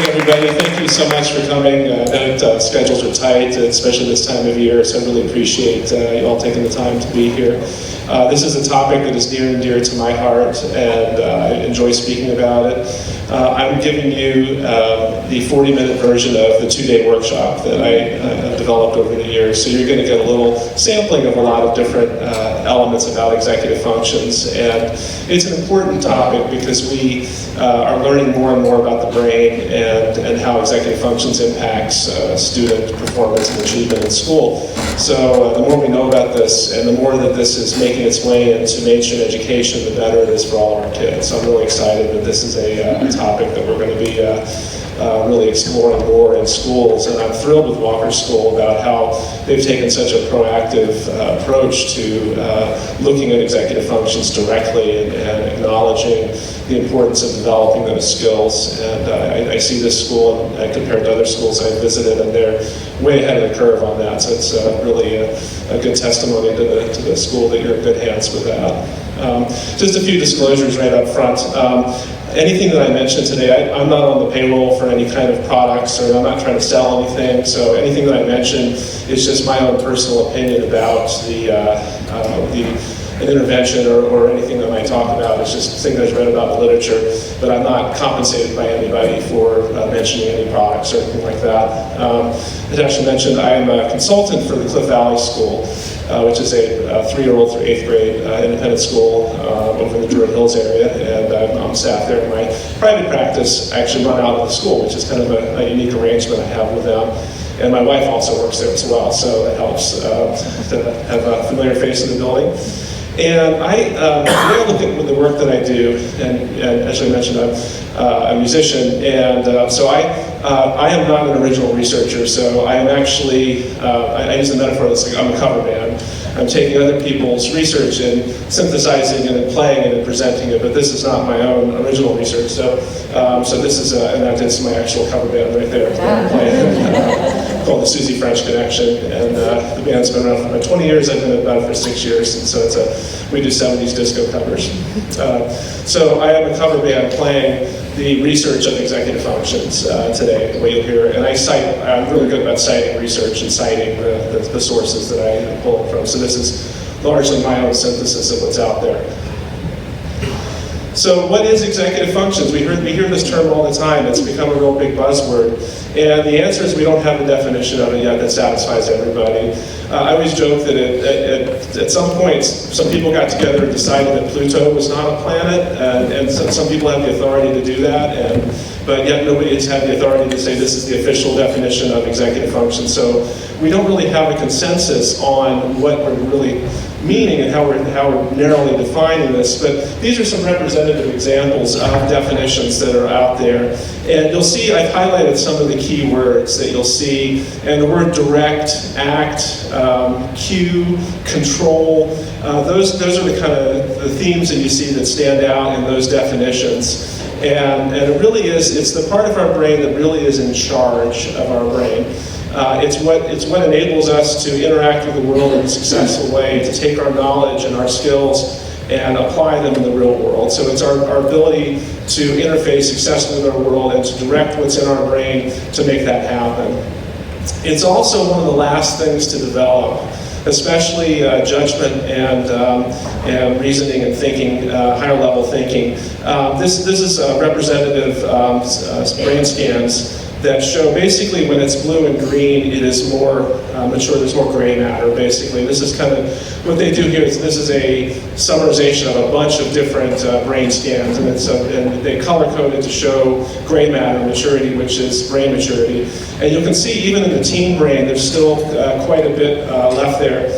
morning, everybody. Thank you so much for coming. I know schedules are tight, especially this time of year, so I really appreciate you all taking the time to be here. This is a topic that is near and dear to my heart, and I enjoy speaking about it. I'm giving you the 40-minute version of the 2-day workshop that I developed over the years, so you're going to get a little sampling of a lot of different elements about executive functions, and it's an important topic because we are learning more and more about the brain and how executive functions impacts student performance and achievement in school. So the more we know about this and the more that this is making its way into mainstream education, the better it is for all of our kids. So I'm really excited that this is a topic that we're going to be really exploring more in schools, and I'm thrilled with Walker School about how they've taken such a proactive approach to looking at executive functions directly and acknowledging the importance of developing those skills. And I see this school compared to other schools I've visited, and they're way ahead of the curve on that. So it's really a good testimony to the school that you're in good hands with that. Just a few disclosures right up front. Anything that I mentioned today, I'm not on the payroll for any kind of products, or I'm not trying to sell anything, so anything that I mention is just my own personal opinion about an intervention or anything that I talk about. It's just things I've read about the literature, but I'm not compensated by anybody for mentioning any products or anything like that. As Ashley mentioned, I am a consultant for the Cliff Valley School, which is a 3-year-old through 8th grade independent school over in the Druid Hills area, and I'm on staff there. My private practice actually run out of the school, which is kind of a unique arrangement I have with them. And my wife also works there as well, so it helps to have a familiar face in the building. And I look at the work that I do, and as I mentioned, I'm a musician, and so I am not an original researcher, so I am actually, I use the metaphor that's like I'm a cover band. I'm taking other people's research and synthesizing it and playing it and presenting it, but this is not my own original research, so this is, and that is my actual cover band right there, called the Susie French Connection, and the band's been around for about 20 years. I've been about it for 6 years, and so we do 70s disco covers. So I am a cover band playing the research of executive functions today, what you'll hear, and I'm really good about citing research and citing the sources that I pull from, so this is largely my own synthesis of what's out there. So what is executive functions? We hear this term all the time. It's become a real big buzzword. And the answer is we don't have a definition of it yet that satisfies everybody. I always joke that at some point, some people got together and decided that Pluto was not a planet, and some people have the authority to do that, but yet nobody has had the authority to say this is the official definition of executive function. So we don't really have a consensus on what we're really meaning and how we're narrowly defining this, but these are some representative examples of definitions that are out there. And you'll see I've highlighted some of the key words that you'll see, and the word direct, act, cue, control, those are the kind of the themes that you see that stand out in those definitions. And it really is, it's the part of our brain that really is in charge of our brain. It's what enables us to interact with the world in a successful way, to take our knowledge and our skills and apply them in the real world. So it's our ability to interface successfully with our world and to direct what's in our brain to make that happen. It's also one of the last things to develop, especially judgment and reasoning and thinking, higher level thinking. This is representative brain scans that show basically when it's blue and green, it is more mature, there's more gray matter, basically. This is kind of, what they do here is this is a summarization of a bunch of different brain scans, and and they color code it to show gray matter maturity, which is brain maturity. And you can see even in the teen brain, there's still quite a bit left there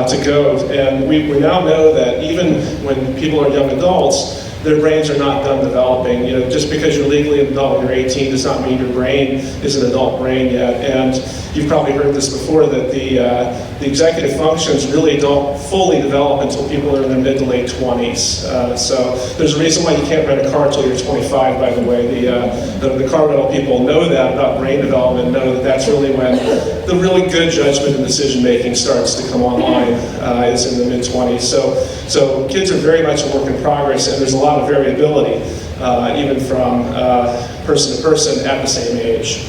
to go. And we now know that even when people are young adults, their brains are not done developing. You know, just because you're legally an adult when you're 18 does not mean your brain is an adult brain yet. And you've probably heard this before, that the executive functions really don't fully develop until people are in their mid to late 20s. So there's a reason why you can't rent a car until you're 25, by the way. The car rental people know that about brain development, know that that's really when the really good judgment and decision making starts to come online, is in the mid 20s. So kids are very much a work in progress, and there's a lot of variability. even from person to person at the same age.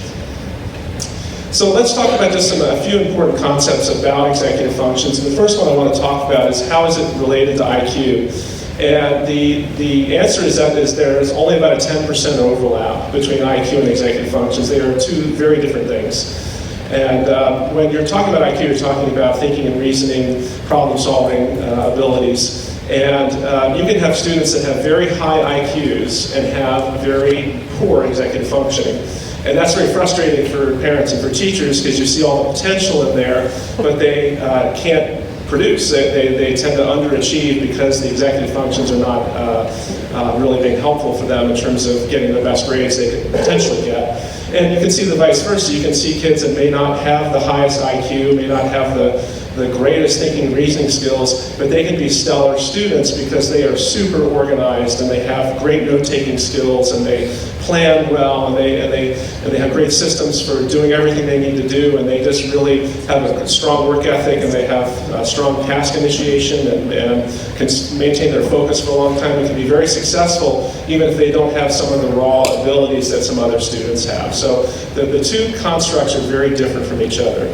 So let's talk about just a few important concepts about executive functions. And the first one I want to talk about is how is it related to IQ? And the answer is that there's only about a 10% overlap between IQ and executive functions. They are two very different things. And when you're talking about IQ, you're talking about thinking and reasoning, problem-solving abilities. And you can have students that have very high IQs and have very poor executive functioning. And that's very frustrating for parents and for teachers because you see all the potential in there, but they can't produce. They tend to underachieve because the executive functions are not really being helpful for them in terms of getting the best grades they could potentially get. And you can see the vice versa. You can see kids that may not have the highest IQ, may not have the greatest thinking and reasoning skills, but they can be stellar students because they are super organized and they have great note-taking skills and they plan well and they have great systems for doing everything they need to do, and they just really have a strong work ethic and they have strong task initiation and can maintain their focus for a long time and can be very successful even if they don't have some of the raw abilities that some other students have. So the two constructs are very different from each other.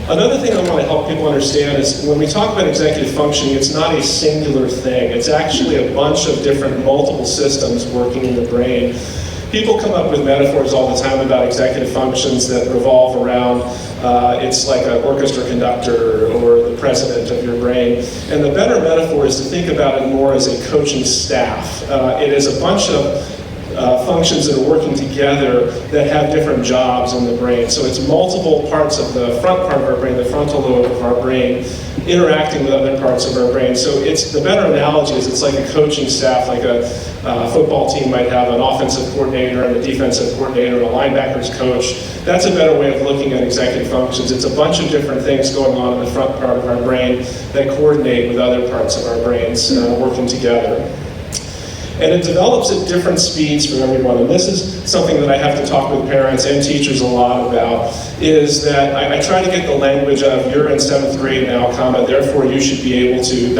Another thing I want to help people understand is when we talk about executive functioning, it's not a singular thing. It's actually a bunch of different multiple systems working in the brain. People come up with metaphors all the time about executive functions that revolve around it's like an orchestra conductor or the president of your brain. And the better metaphor is to think about it more as a coaching staff. It is a bunch of functions that are working together that have different jobs in the brain. So it's multiple parts of the front part of our brain, the frontal lobe of our brain, interacting with other parts of our brain. So it's the better analogy is it's like a coaching staff, like a football team might have an offensive coordinator and a defensive coordinator and a linebackers coach. That's a better way of looking at executive functions. It's a bunch of different things going on in the front part of our brain that coordinate with other parts of our brains working together. And it develops at different speeds for everyone. And this is something that I have to talk with parents and teachers a lot about, is that I try to get the language of, you're in 7th grade now, comma, therefore you should be able to ...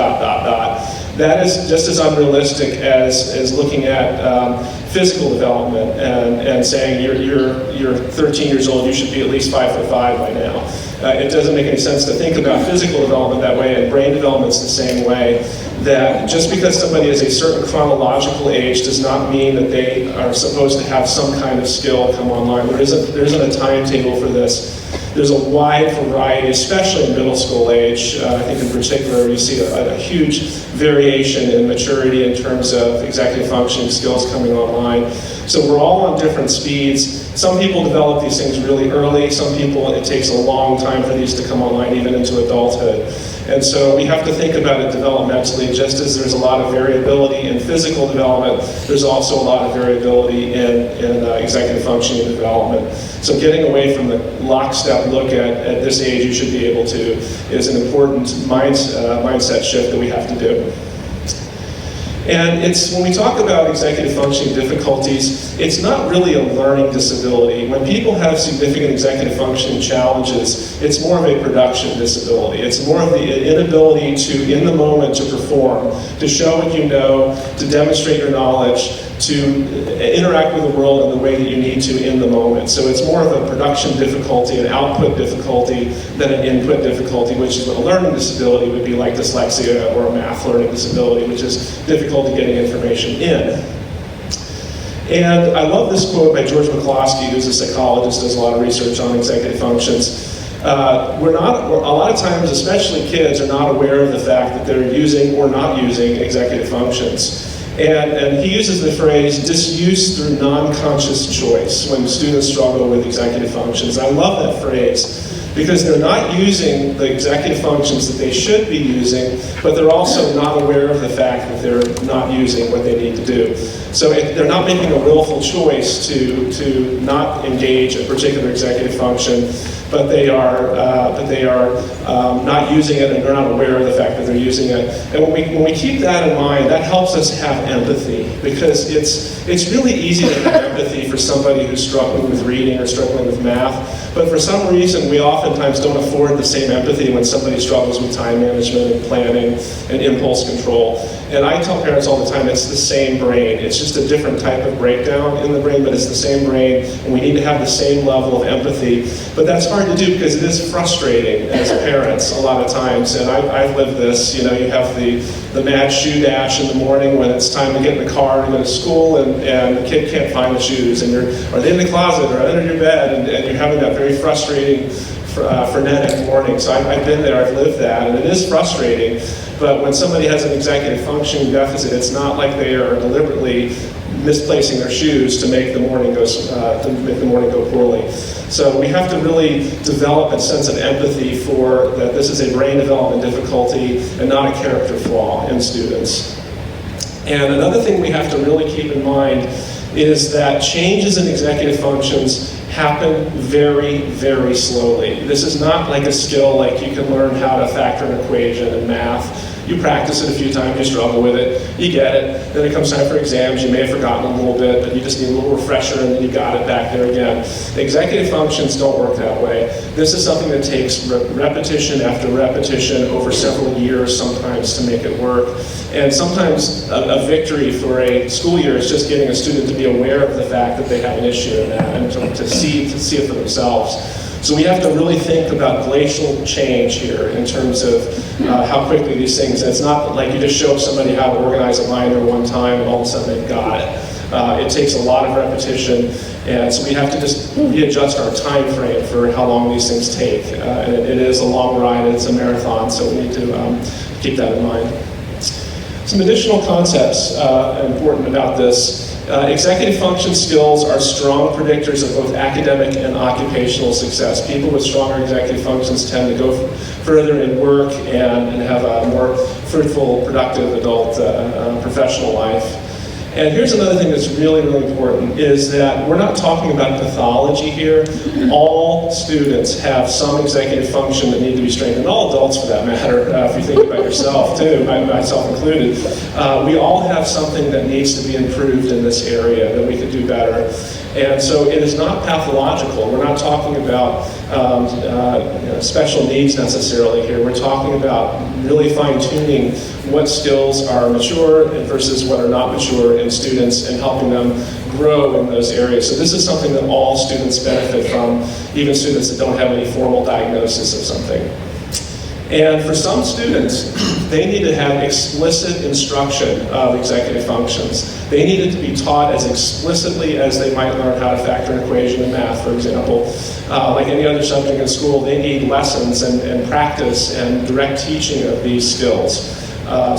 That is just as unrealistic as looking at physical development and saying you're 13 years old, you should be at least 5'5" by now. It doesn't make any sense to think about physical development that way, and brain development's the same way. That just because somebody is a certain chronological age does not mean that they are supposed to have some kind of skill come online. There isn't a timetable for this. There's a wide variety, especially in middle school age. I think in particular you see a huge variation in maturity in terms of executive functioning skills coming online. So we're all on different speeds. Some people develop these things really early. Some people, it takes a long time for these to come online, even into adulthood. And so we have to think about it developmentally. Just as there's a lot of variability in physical development, there's also a lot of variability in executive functioning and development. So getting away from the lockstep look at this age you should be able to is an important mindset shift that we have to do. And it's, when we talk about executive functioning difficulties, it's not really a learning disability. When people have significant executive functioning challenges, it's more of a production disability. It's more of the inability to, in the moment, to perform, to show what you know, to demonstrate your knowledge, to interact with the world in the way that you need to in the moment. So it's more of a production difficulty, an output difficulty, than an input difficulty, which is what a learning disability would be, like dyslexia or a math learning disability, which is difficulty getting information in. And I love this quote by George McCloskey, who's a psychologist, does a lot of research on executive functions. A lot of times, especially kids, are not aware of the fact that they're using or not using executive functions. And he uses the phrase disuse through non-conscious choice when students struggle with executive functions. I love that phrase because they're not using the executive functions that they should be using, but they're also not aware of the fact that they're not using what they need to do. So they're not making a willful choice to not engage a particular executive function, but they are not using it, and they're not aware of the fact that they're using it. And when we keep that in mind, that helps us have empathy, because it's really easy to have empathy for somebody who's struggling with reading or struggling with math, but for some reason we often oftentimes don't afford the same empathy when somebody struggles with time management and planning and impulse control. And I tell parents all the time, it's the same brain. It's just a different type of breakdown in the brain, but it's the same brain, and we need to have the same level of empathy. But that's hard to do because it is frustrating as parents a lot of times, and I've lived this. You know, you have the mad shoe dash in the morning when it's time to get in the car to go to school, and the kid can't find the shoes, and are they in the closet or under your bed, and you're having that very frustrating, frenetic morning. So I've been there, I've lived that, and it is frustrating. But when somebody has an executive functioning deficit, it's not like they are deliberately misplacing their shoes to make the morning go poorly. So we have to really develop a sense of empathy for that this is a brain development difficulty and not a character flaw in students. And another thing we have to really keep in mind is that changes in executive functions happen very, very slowly. This is not like a skill like you can learn how to factor an equation in math. You practice it a few times, you struggle with it, you get it, then it comes time for exams, you may have forgotten a little bit, but you just need a little refresher and then you got it back there again. Executive functions don't work that way. This is something that takes repetition after repetition over several years sometimes to make it work. And sometimes a victory for a school year is just getting a student to be aware of the fact that they have an issue in that and to see it for themselves. So we have to really think about glacial change here in terms of how quickly these things, it's not like you just show somebody how to organize a binder one time and all of a sudden they've got it. It takes a lot of repetition, and so we have to just readjust our time frame for how long these things take. And it is a long ride, it's a marathon, so we need to keep that in mind. Some additional concepts important about this. Executive function skills are strong predictors of both academic and occupational success. People with stronger executive functions tend to go further in work and have a more fruitful, productive adult professional life. And here's another thing that's really, really important, is that we're not talking about pathology here. All students have some executive function that need to be strengthened, all adults for that matter, if you think about yourself too, myself included. We all have something that needs to be improved in this area that we could do better. And so it is not pathological. We're not talking about special needs necessarily here. We're talking about really fine-tuning what skills are mature versus what are not mature in students and helping them grow in those areas. So this is something that all students benefit from, even students that don't have any formal diagnosis of something. And for some students, they need to have explicit instruction of executive functions. They need it to be taught as explicitly as they might learn how to factor an equation in math, for example. Like any other subject in school, they need lessons and practice and direct teaching of these skills.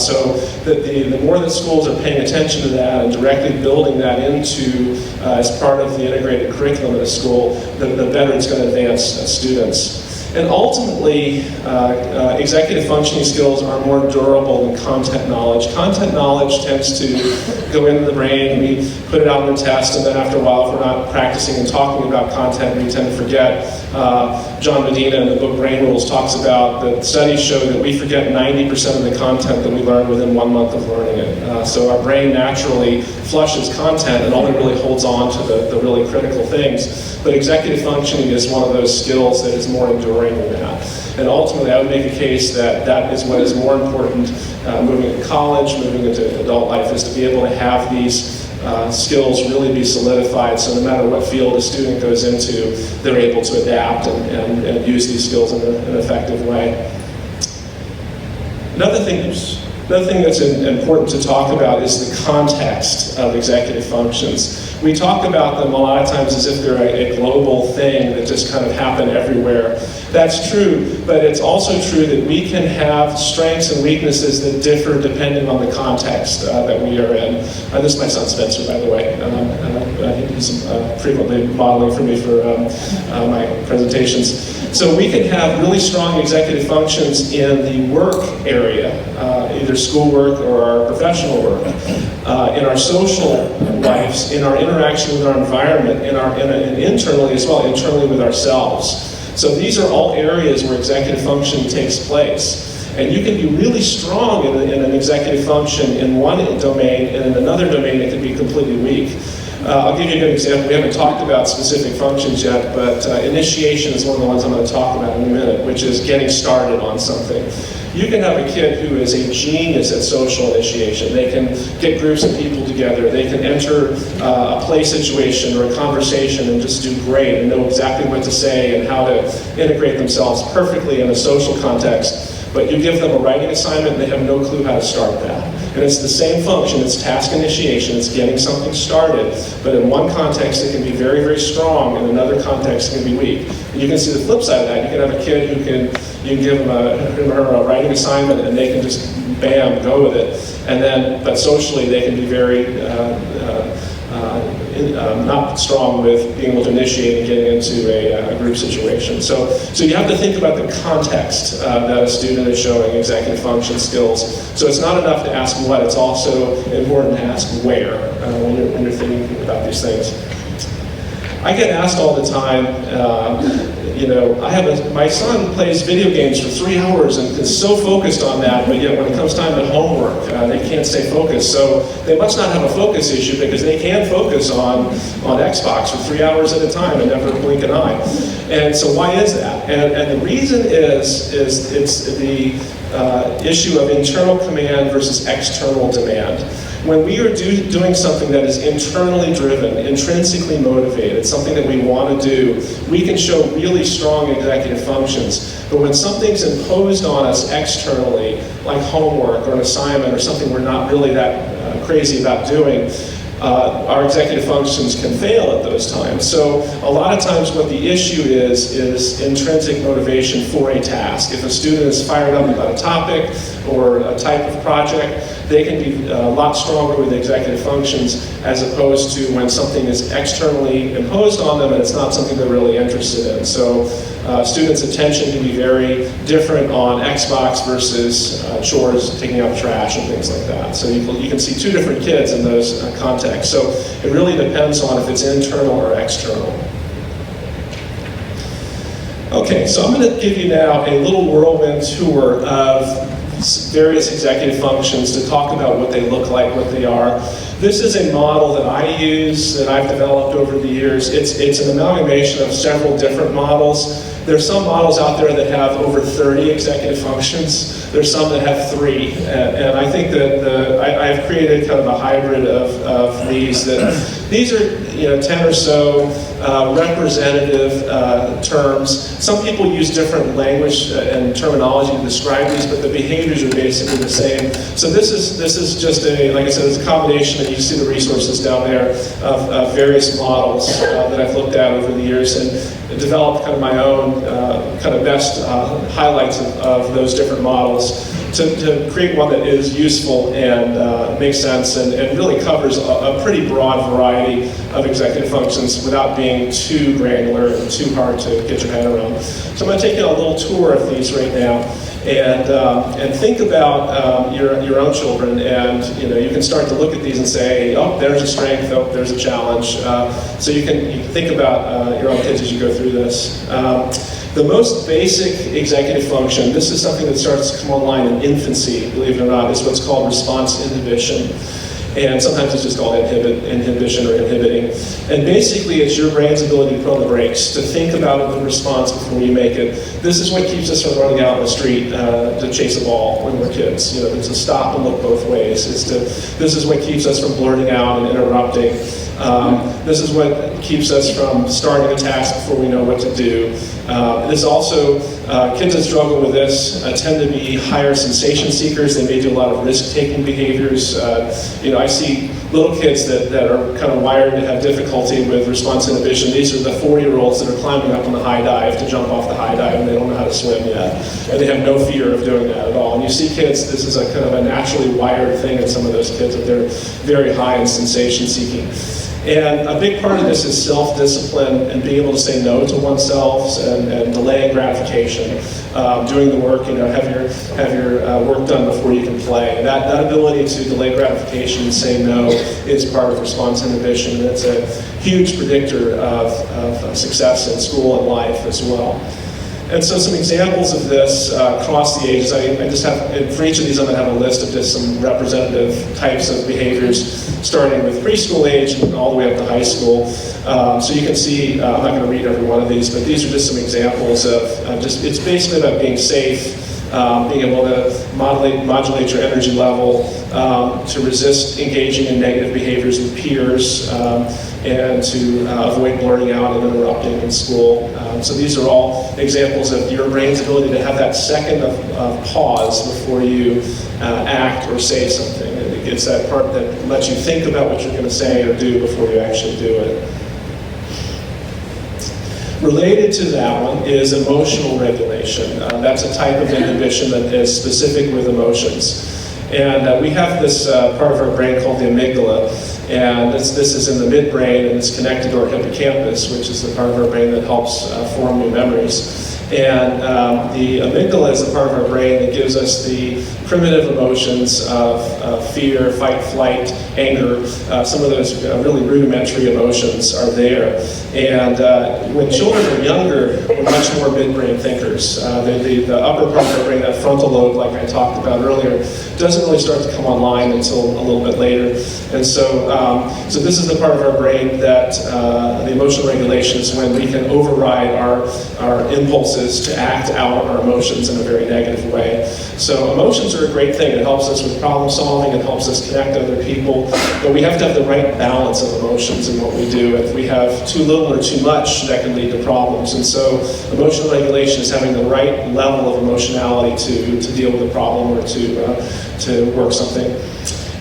So the more that schools are paying attention to that and directly building that into as part of the integrated curriculum at a school, the better it's going to advance students. And ultimately, executive functioning skills are more durable than content knowledge. Content knowledge tends to go into the brain, we put it out on the test, and then after a while, if we're not practicing and talking about content, we tend to forget. John Medina in the book Brain Rules talks about that studies show that we forget 90% of the content that we learn within 1 month of learning it. So our brain naturally flushes content and only really holds on to the really critical things. But executive functioning is one of those skills that is more enduring than that. And ultimately, I would make a case that that is what is more important moving into college, moving into adult life, is to be able to have these skills really be solidified, so no matter what field a student goes into, they're able to adapt and use these skills in an effective way. Another thing that's important to talk about is the context of executive functions. We talk about them a lot of times as if they're a global thing that just kind of happen everywhere. That's true, but it's also true that we can have strengths and weaknesses that differ depending on the context that we are in. This is my son Spencer, by the way. He's frequently modeling for me for my presentations. So we can have really strong executive functions in the work area, either schoolwork or our professional work, in our social lives, in our interaction with our environment, and internally as well, internally with ourselves. So these are all areas where executive function takes place. And you can be really strong in an executive function in one domain, and in another domain it can be completely weak. I'll give you a good example. We haven't talked about specific functions yet, but initiation is one of the ones I'm going to talk about in a minute, which is getting started on something. You can have a kid who is a genius at social initiation. They can get groups of people together. They can enter a play situation or a conversation and just do great and know exactly what to say and how to integrate themselves perfectly in a social context. But you give them a writing assignment and they have no clue how to start that. And it's the same function, it's task initiation, it's getting something started. But in one context it can be very, very strong, in another context it can be weak. And you can see the flip side of that. You can have a kid who you can give them him or her a writing assignment and they can just, bam, go with it. And then, but socially they can be very not strong with being able to initiate and getting into a group situation. So you have to think about the context that a student is showing executive function skills. So it's not enough to ask what, it's also important to ask where when you're thinking about these things. I get asked all the time, my son plays video games for 3 hours and is so focused on that, but yet when it comes time to homework, they can't stay focused. So they must not have a focus issue because they can focus on Xbox for 3 hours at a time and never blink an eye. And so why is that? And the reason is it's the issue of internal command versus external demand. When we are doing something that is internally driven, intrinsically motivated, something that we want to do, we can show really strong executive functions. But when something's imposed on us externally, like homework or an assignment or something we're not really that crazy about doing, our executive functions can fail at those times. So a lot of times what the issue is intrinsic motivation for a task. If a student is fired up about a topic or a type of project, they can be a lot stronger with executive functions as opposed to when something is externally imposed on them and it's not something they're really interested in. So students' attention can be very different on Xbox versus chores, taking out trash and things like that. So you can see two different kids in those contexts. So it really depends on if it's internal or external. Okay, so I'm going to give you now a little whirlwind tour of various executive functions to talk about what they look like, what they are. This is a model that I use, that I've developed over the years. It's an amalgamation of several different models. There's some models out there that have over 30 executive functions. There's some that have 3. And I think that I've created kind of a hybrid of these. These are 10 or so representative terms. Some people use different language and terminology to describe these, but the behaviors are basically the same. So this is just like I said, it's a combination, and you see the resources down there of various models that I've looked at over the years and developed kind of my own kind of best highlights of those different models to create one that is useful and makes sense and really covers a pretty broad variety of executive functions without being too granular and too hard to get your head around. So I'm going to take you on a little tour of these right now and think about your own children, and you can start to look at these and say, oh, there's a strength, oh, there's a challenge. So you can think about your own kids as you go through this. The most basic executive function, this is something that starts to come online in infancy, believe it or not, is what's called response inhibition. And sometimes it's just called inhibition or inhibiting. And basically it's your brain's ability to put on the brakes, to think about the response before you make it. This is what keeps us from running out on the street to chase a ball when we're kids. To stop and look both ways. This is what keeps us from blurting out and interrupting. This is what keeps us from starting a task before we know what to do. This also, kids that struggle with this tend to be higher sensation seekers. They may do a lot of risk-taking behaviors. I see little kids that are kind of wired to have difficulty with response inhibition. These are the 4-year-olds that are climbing up on the high dive to jump off the high dive, and they don't know how to swim yet. And they have no fear of doing that at all. And you see kids, this is a kind of a naturally wired thing in some of those kids, that they're very high in sensation seeking. And a big part of this is self-discipline and being able to say no to oneself and delaying gratification. Doing the work, have your work done before you can play. And that ability to delay gratification and say no is part of response inhibition. And it's a huge predictor of success in school and life as well. And so some examples of this across the ages, I just have, for each of these I'm going to have a list of just some representative types of behaviors, starting with preschool age and all the way up to high school. So you can see, I'm not going to read every one of these, but these are just some examples of it's basically about being safe, being able to modulate your energy level, to resist engaging in negative behaviors with peers, and to avoid blurting out and interrupting in school. So these are all examples of your brain's ability to have that second of pause before you act or say something. It's that part that lets you think about what you're going to say or do before you actually do it. Related to that one is emotional regulation. That's a type of inhibition that is specific with emotions. And we have this part of our brain called the amygdala, and this is in the midbrain, and it's connected to our hippocampus, which is the part of our brain that helps form new memories. And the amygdala is the part of our brain that gives us the primitive emotions of fear, fight, flight, anger. Some of those really rudimentary emotions are there. And when children are younger, we're much more midbrain thinkers. The upper part of our brain, that frontal lobe, like I talked about earlier, doesn't really start to come online until a little bit later. And so this is the part of our brain that the emotional regulation is when we can override our impulses to act out our emotions in a very negative way. So emotions are a great thing. It helps us with problem solving, it helps us connect to other people, but we have to have the right balance of emotions in what we do. If we have too little or too much, that can lead to problems. And so emotional regulation is having the right level of emotionality to deal with a problem or to work something.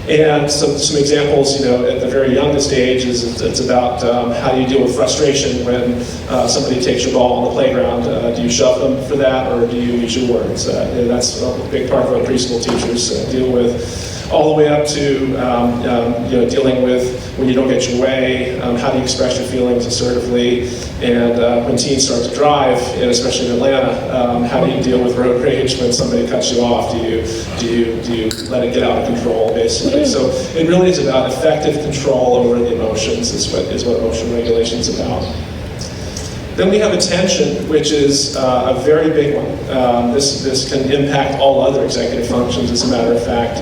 And so some examples, at the very youngest age, it's about how do you deal with frustration when somebody takes your ball on the playground. Do you shove them for that, or do you use your words? That's a big part of what preschool teachers deal with. All the way up to dealing with when you don't get your way, how do you express your feelings assertively, and when teens start to drive, and especially in Atlanta, how do you deal with road rage when somebody cuts you off? Do you let it get out of control, basically? So it really is about effective control over the emotions is what emotion regulation is about. Then we have attention, which is a very big one. This can impact all other executive functions, as a matter of fact.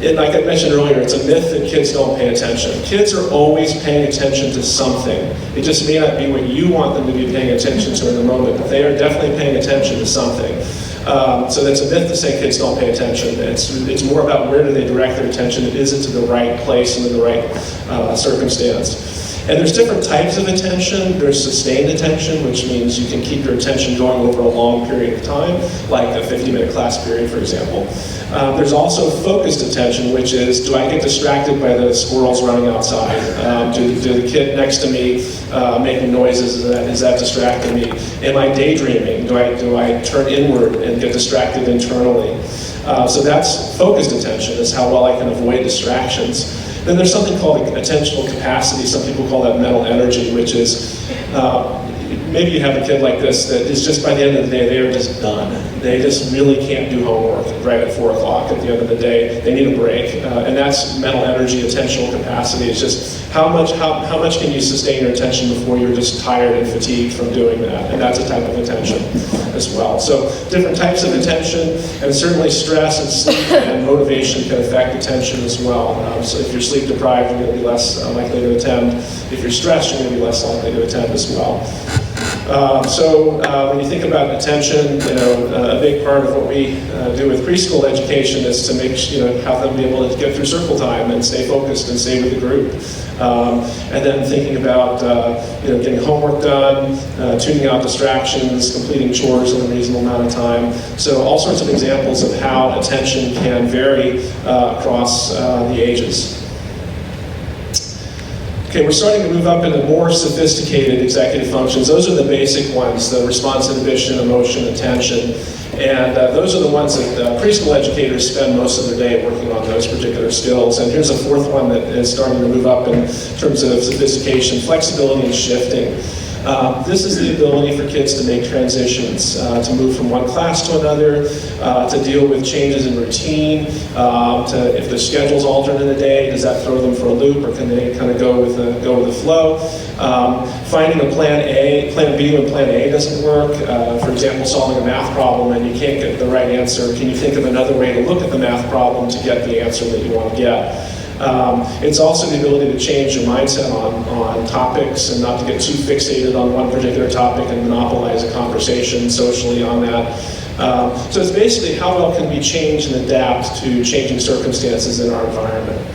And like I mentioned earlier, it's a myth that kids don't pay attention. Kids are always paying attention to something. It just may not be what you want them to be paying attention to in the moment, but they are definitely paying attention to something. So that's a myth to say kids don't pay attention. It's more about where do they direct their attention. Is it to the right place and in the right circumstance. And there's different types of attention. There's sustained attention, which means you can keep your attention going over a long period of time, like a 50-minute class period, for example. There's also focused attention, which is, do I get distracted by the squirrels running outside? Do the kid next to me making noises, is that distracting me? Am I daydreaming? Do I turn inward and get distracted internally? So that's focused attention, is how well I can avoid distractions. Then there's something called attentional capacity. Some people call that mental energy, which is, maybe you have a kid like this that is just by the end of the day, they are just done. They just really can't do homework right at 4 o'clock at the end of the day. They need a break. And that's mental energy, attentional capacity. It's just how much can you sustain your attention before you're just tired and fatigued from doing that? And that's a type of attention as well. So different types of attention, and certainly stress and sleep and motivation can affect attention as well. So if you're sleep deprived, you're going to be less likely to attend. If you're stressed, you're going to be less likely to attend as well. When you think about attention, a big part of what we do with preschool education is to have them be able to get through circle time and stay focused and stay with the group. And then thinking about getting homework done, tuning out distractions, completing chores in a reasonable amount of time. So all sorts of examples of how attention can vary across the ages. Okay, we're starting to move up into more sophisticated executive functions. Those are the basic ones, the response inhibition, emotion, attention. And those are the ones that preschool educators spend most of their day working on those particular skills. And here's a fourth one that is starting to move up in terms of sophistication, flexibility and shifting. This is the ability for kids to make transitions, to move from one class to another, to deal with changes in routine, if the schedule's altered in a day, does that throw them for a loop, or can they kind of go with the flow? Finding a plan B when plan A doesn't work. For example, solving a math problem and you can't get the right answer. Can you think of another way to look at the math problem to get the answer that you want to get? It's also the ability to change your mindset on topics and not to get too fixated on one particular topic and monopolize a conversation socially on that. So it's basically how well can we change and adapt to changing circumstances in our environment.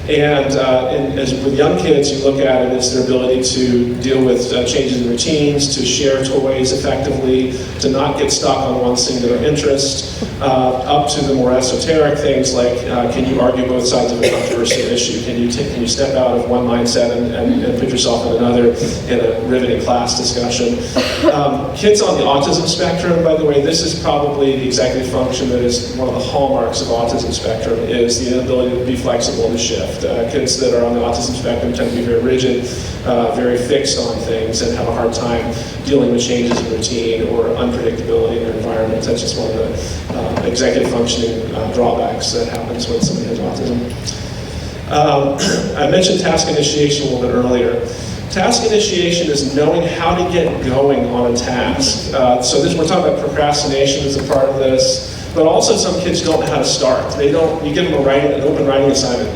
And as with young kids, you look at it as their ability to deal with changes in routines, to share toys effectively, to not get stuck on one singular interest, up to the more esoteric things like can you argue both sides of a controversial issue? Can you step out of one mindset and put yourself in another in a riveting class discussion? Kids on the autism spectrum, by the way, this is probably the executive function that is one of the hallmarks of autism spectrum, is the inability to be flexible and to shift. Kids that are on the autism spectrum tend to be very rigid, very fixed on things, and have a hard time dealing with changes in routine or unpredictability in their environment. That's just one of the executive functioning drawbacks that happens when somebody has autism. I mentioned task initiation a little bit earlier. Task initiation is knowing how to get going on a task. So we're talking about procrastination as a part of this. But also some kids don't know how to start. You give them an open writing assignment.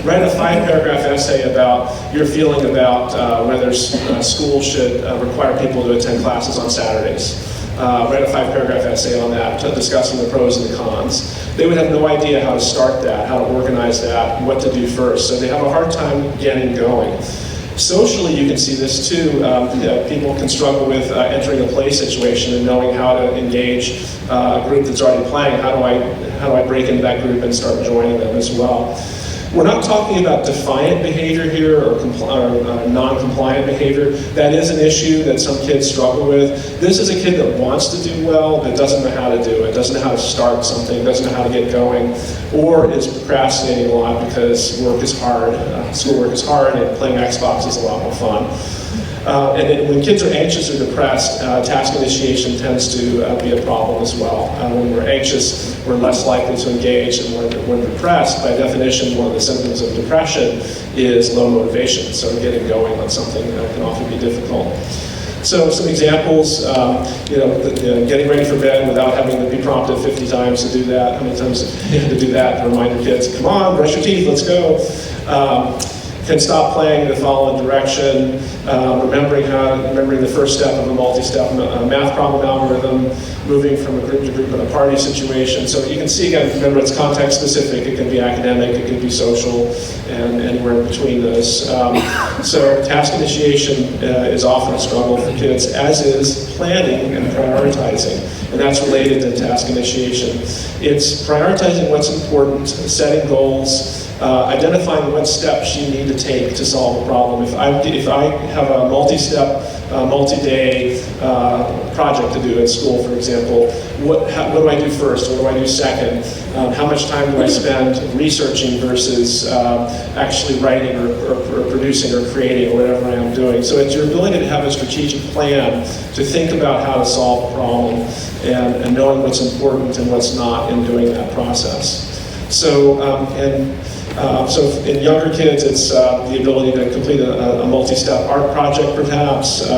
Write a 5-paragraph essay about your feeling about whether school should require people to attend classes on Saturdays. Write a 5-paragraph essay on that, discussing the pros and the cons. They would have no idea how to start that, how to organize that, what to do first. So they have a hard time getting going. Socially, you can see this too. People can struggle with entering a play situation and knowing how to engage a group that's already playing. How do I break into that group and start joining them as well? We're not talking about defiant behavior here or non-compliant behavior. That is an issue that some kids struggle with. This is a kid that wants to do well, but doesn't know how to do it, doesn't know how to start something, doesn't know how to get going, or is procrastinating a lot because work is hard, schoolwork is hard, and playing Xbox is a lot more fun. When kids are anxious or depressed, task initiation tends to be a problem as well. When we're anxious, we're less likely to engage, and when we're depressed, by definition, one of the symptoms of depression is low motivation. So getting going on something can often be difficult. So some examples, getting ready for bed without having to be prompted 50 times to do that. How many times you have to do that to remind your kids, come on, brush your teeth, let's go. Can stop playing to follow a direction, remembering the first step of a multi-step math problem algorithm, moving from a group to group in a party situation. So you can see, again, remember it's context specific, it can be academic, it can be social, and anywhere in between those. So task initiation is often a struggle for kids, as is planning and prioritizing. And that's related to task initiation. It's prioritizing what's important, setting goals, identifying what steps you need to take to solve a problem. If I have a multi-step, multi-day project to do at school, for example, what do I do first? What do I do second? How much time do I spend researching versus actually writing or producing or creating or whatever I am doing? So it's your ability to have a strategic plan to think about how to solve a problem and knowing what's important and what's not in doing that process. So in younger kids, it's the ability to complete a multi-step art project, perhaps,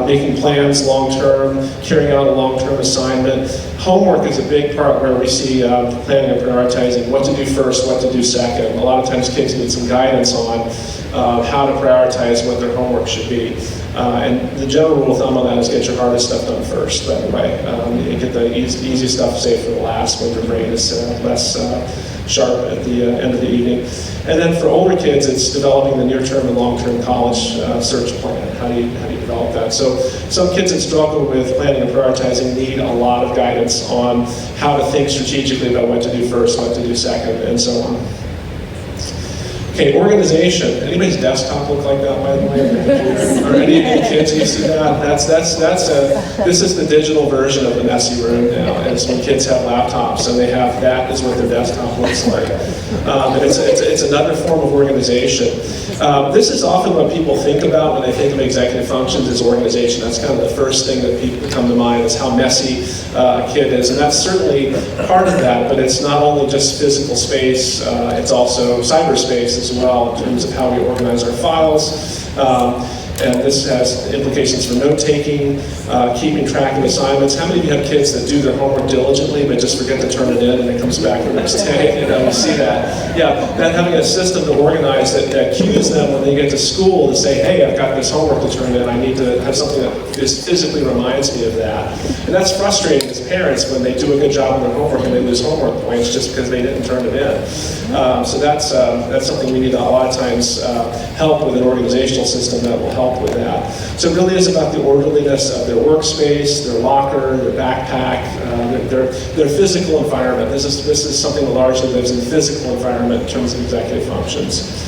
making plans long-term, carrying out a long-term assignment. Homework is a big part where we see planning and prioritizing what to do first, what to do second. A lot of times kids need some guidance on how to prioritize what their homework should be. And the general rule of thumb on that is get your hardest stuff done first, by the way. You get the easy stuff saved for the last when your brain is less sharp at the end of the evening. And then for older kids, it's developing the near-term and long-term college search plan. How do you develop that? So some kids that struggle with planning and prioritizing need a lot of guidance on how to think strategically about what to do first, what to do second, and so on. Okay, organization. Anybody's desktop look like that, by the way? Or any of the kids, you see that? This is the digital version of the messy room now. It's when kids have laptops and they have, that is what their desktop looks like. And it's another form of organization. This is often what people think about when they think of executive functions is organization. That's kind of the first thing that people come to mind is how messy a kid is. And that's certainly part of that, but it's not only just physical space, it's also cyberspace as well in terms of how we organize our files. And this has implications for note-taking, keeping track of assignments. How many of you have kids that do their homework diligently but just forget to turn it in and it comes back the next day? You know, you see that. Yeah, that having a system to organize that cues them when they get to school to say, hey, I've got this homework to turn in. I need to have something that just physically reminds me of that. And that's frustrating as parents when they do a good job on their homework and they lose homework points just because they didn't turn it in. So that's something we need to a lot of times help with an organizational system that will help with that. So it really is about the orderliness of their workspace, their locker, their backpack, their physical environment. This is something that largely lives in the physical environment in terms of executive functions.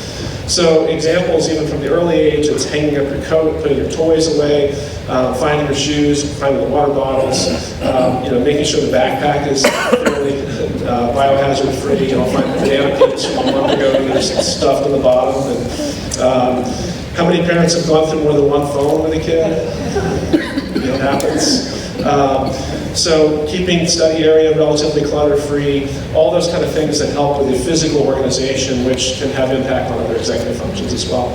So examples even from the early age, it's hanging up your coat, putting your toys away, finding your shoes, finding the water bottles, making sure the backpack is fairly biohazard free. I'll find banana peels from a month ago and there's stuffed in the bottom. And, how many parents have gone through more than one phone with a kid? It happens. So keeping study area relatively clutter-free, all those kind of things that help with the physical organization, which can have impact on other executive functions as well.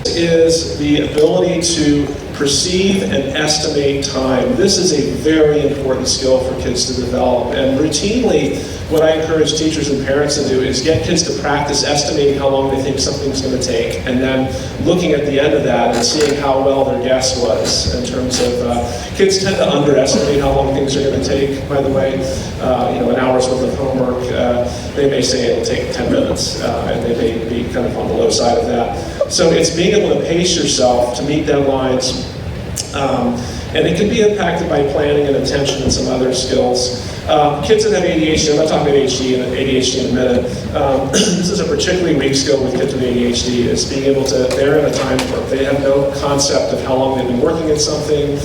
Is the ability to perceive and estimate time. This is a very important skill for kids to develop, and routinely what I encourage teachers and parents to do is get kids to practice estimating how long they think something's going to take, and then looking at the end of that and seeing how well their guess was in terms of, kids tend to underestimate how long things are going to take, by the way. An hour's worth of homework, they may say it'll take 10 minutes, and they may be kind of on the low side of that. So it's being able to pace yourself to meet deadlines, and it can be impacted by planning and attention and some other skills. Kids that have ADHD, I'm not talking about ADHD in a minute. This is a particularly weak skill with kids with ADHD, is being able to, they're in a time warp. They have no concept of how long they've been working at something.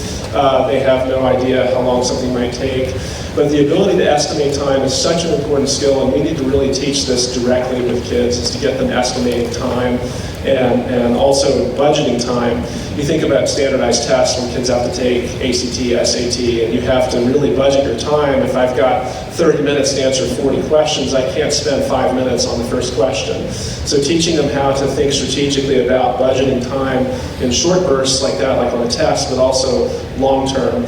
They have no idea how long something might take. But the ability to estimate time is such an important skill, and we need to really teach this directly with kids, is to get them estimating time and also budgeting time. You think about standardized tests when kids have to take ACT, SAT, and you have to really budget your time. If I've got 30 minutes to answer 40 questions, I can't spend 5 minutes on the first question. So teaching them how to think strategically about budgeting time in short bursts like that, like on a test, but also long-term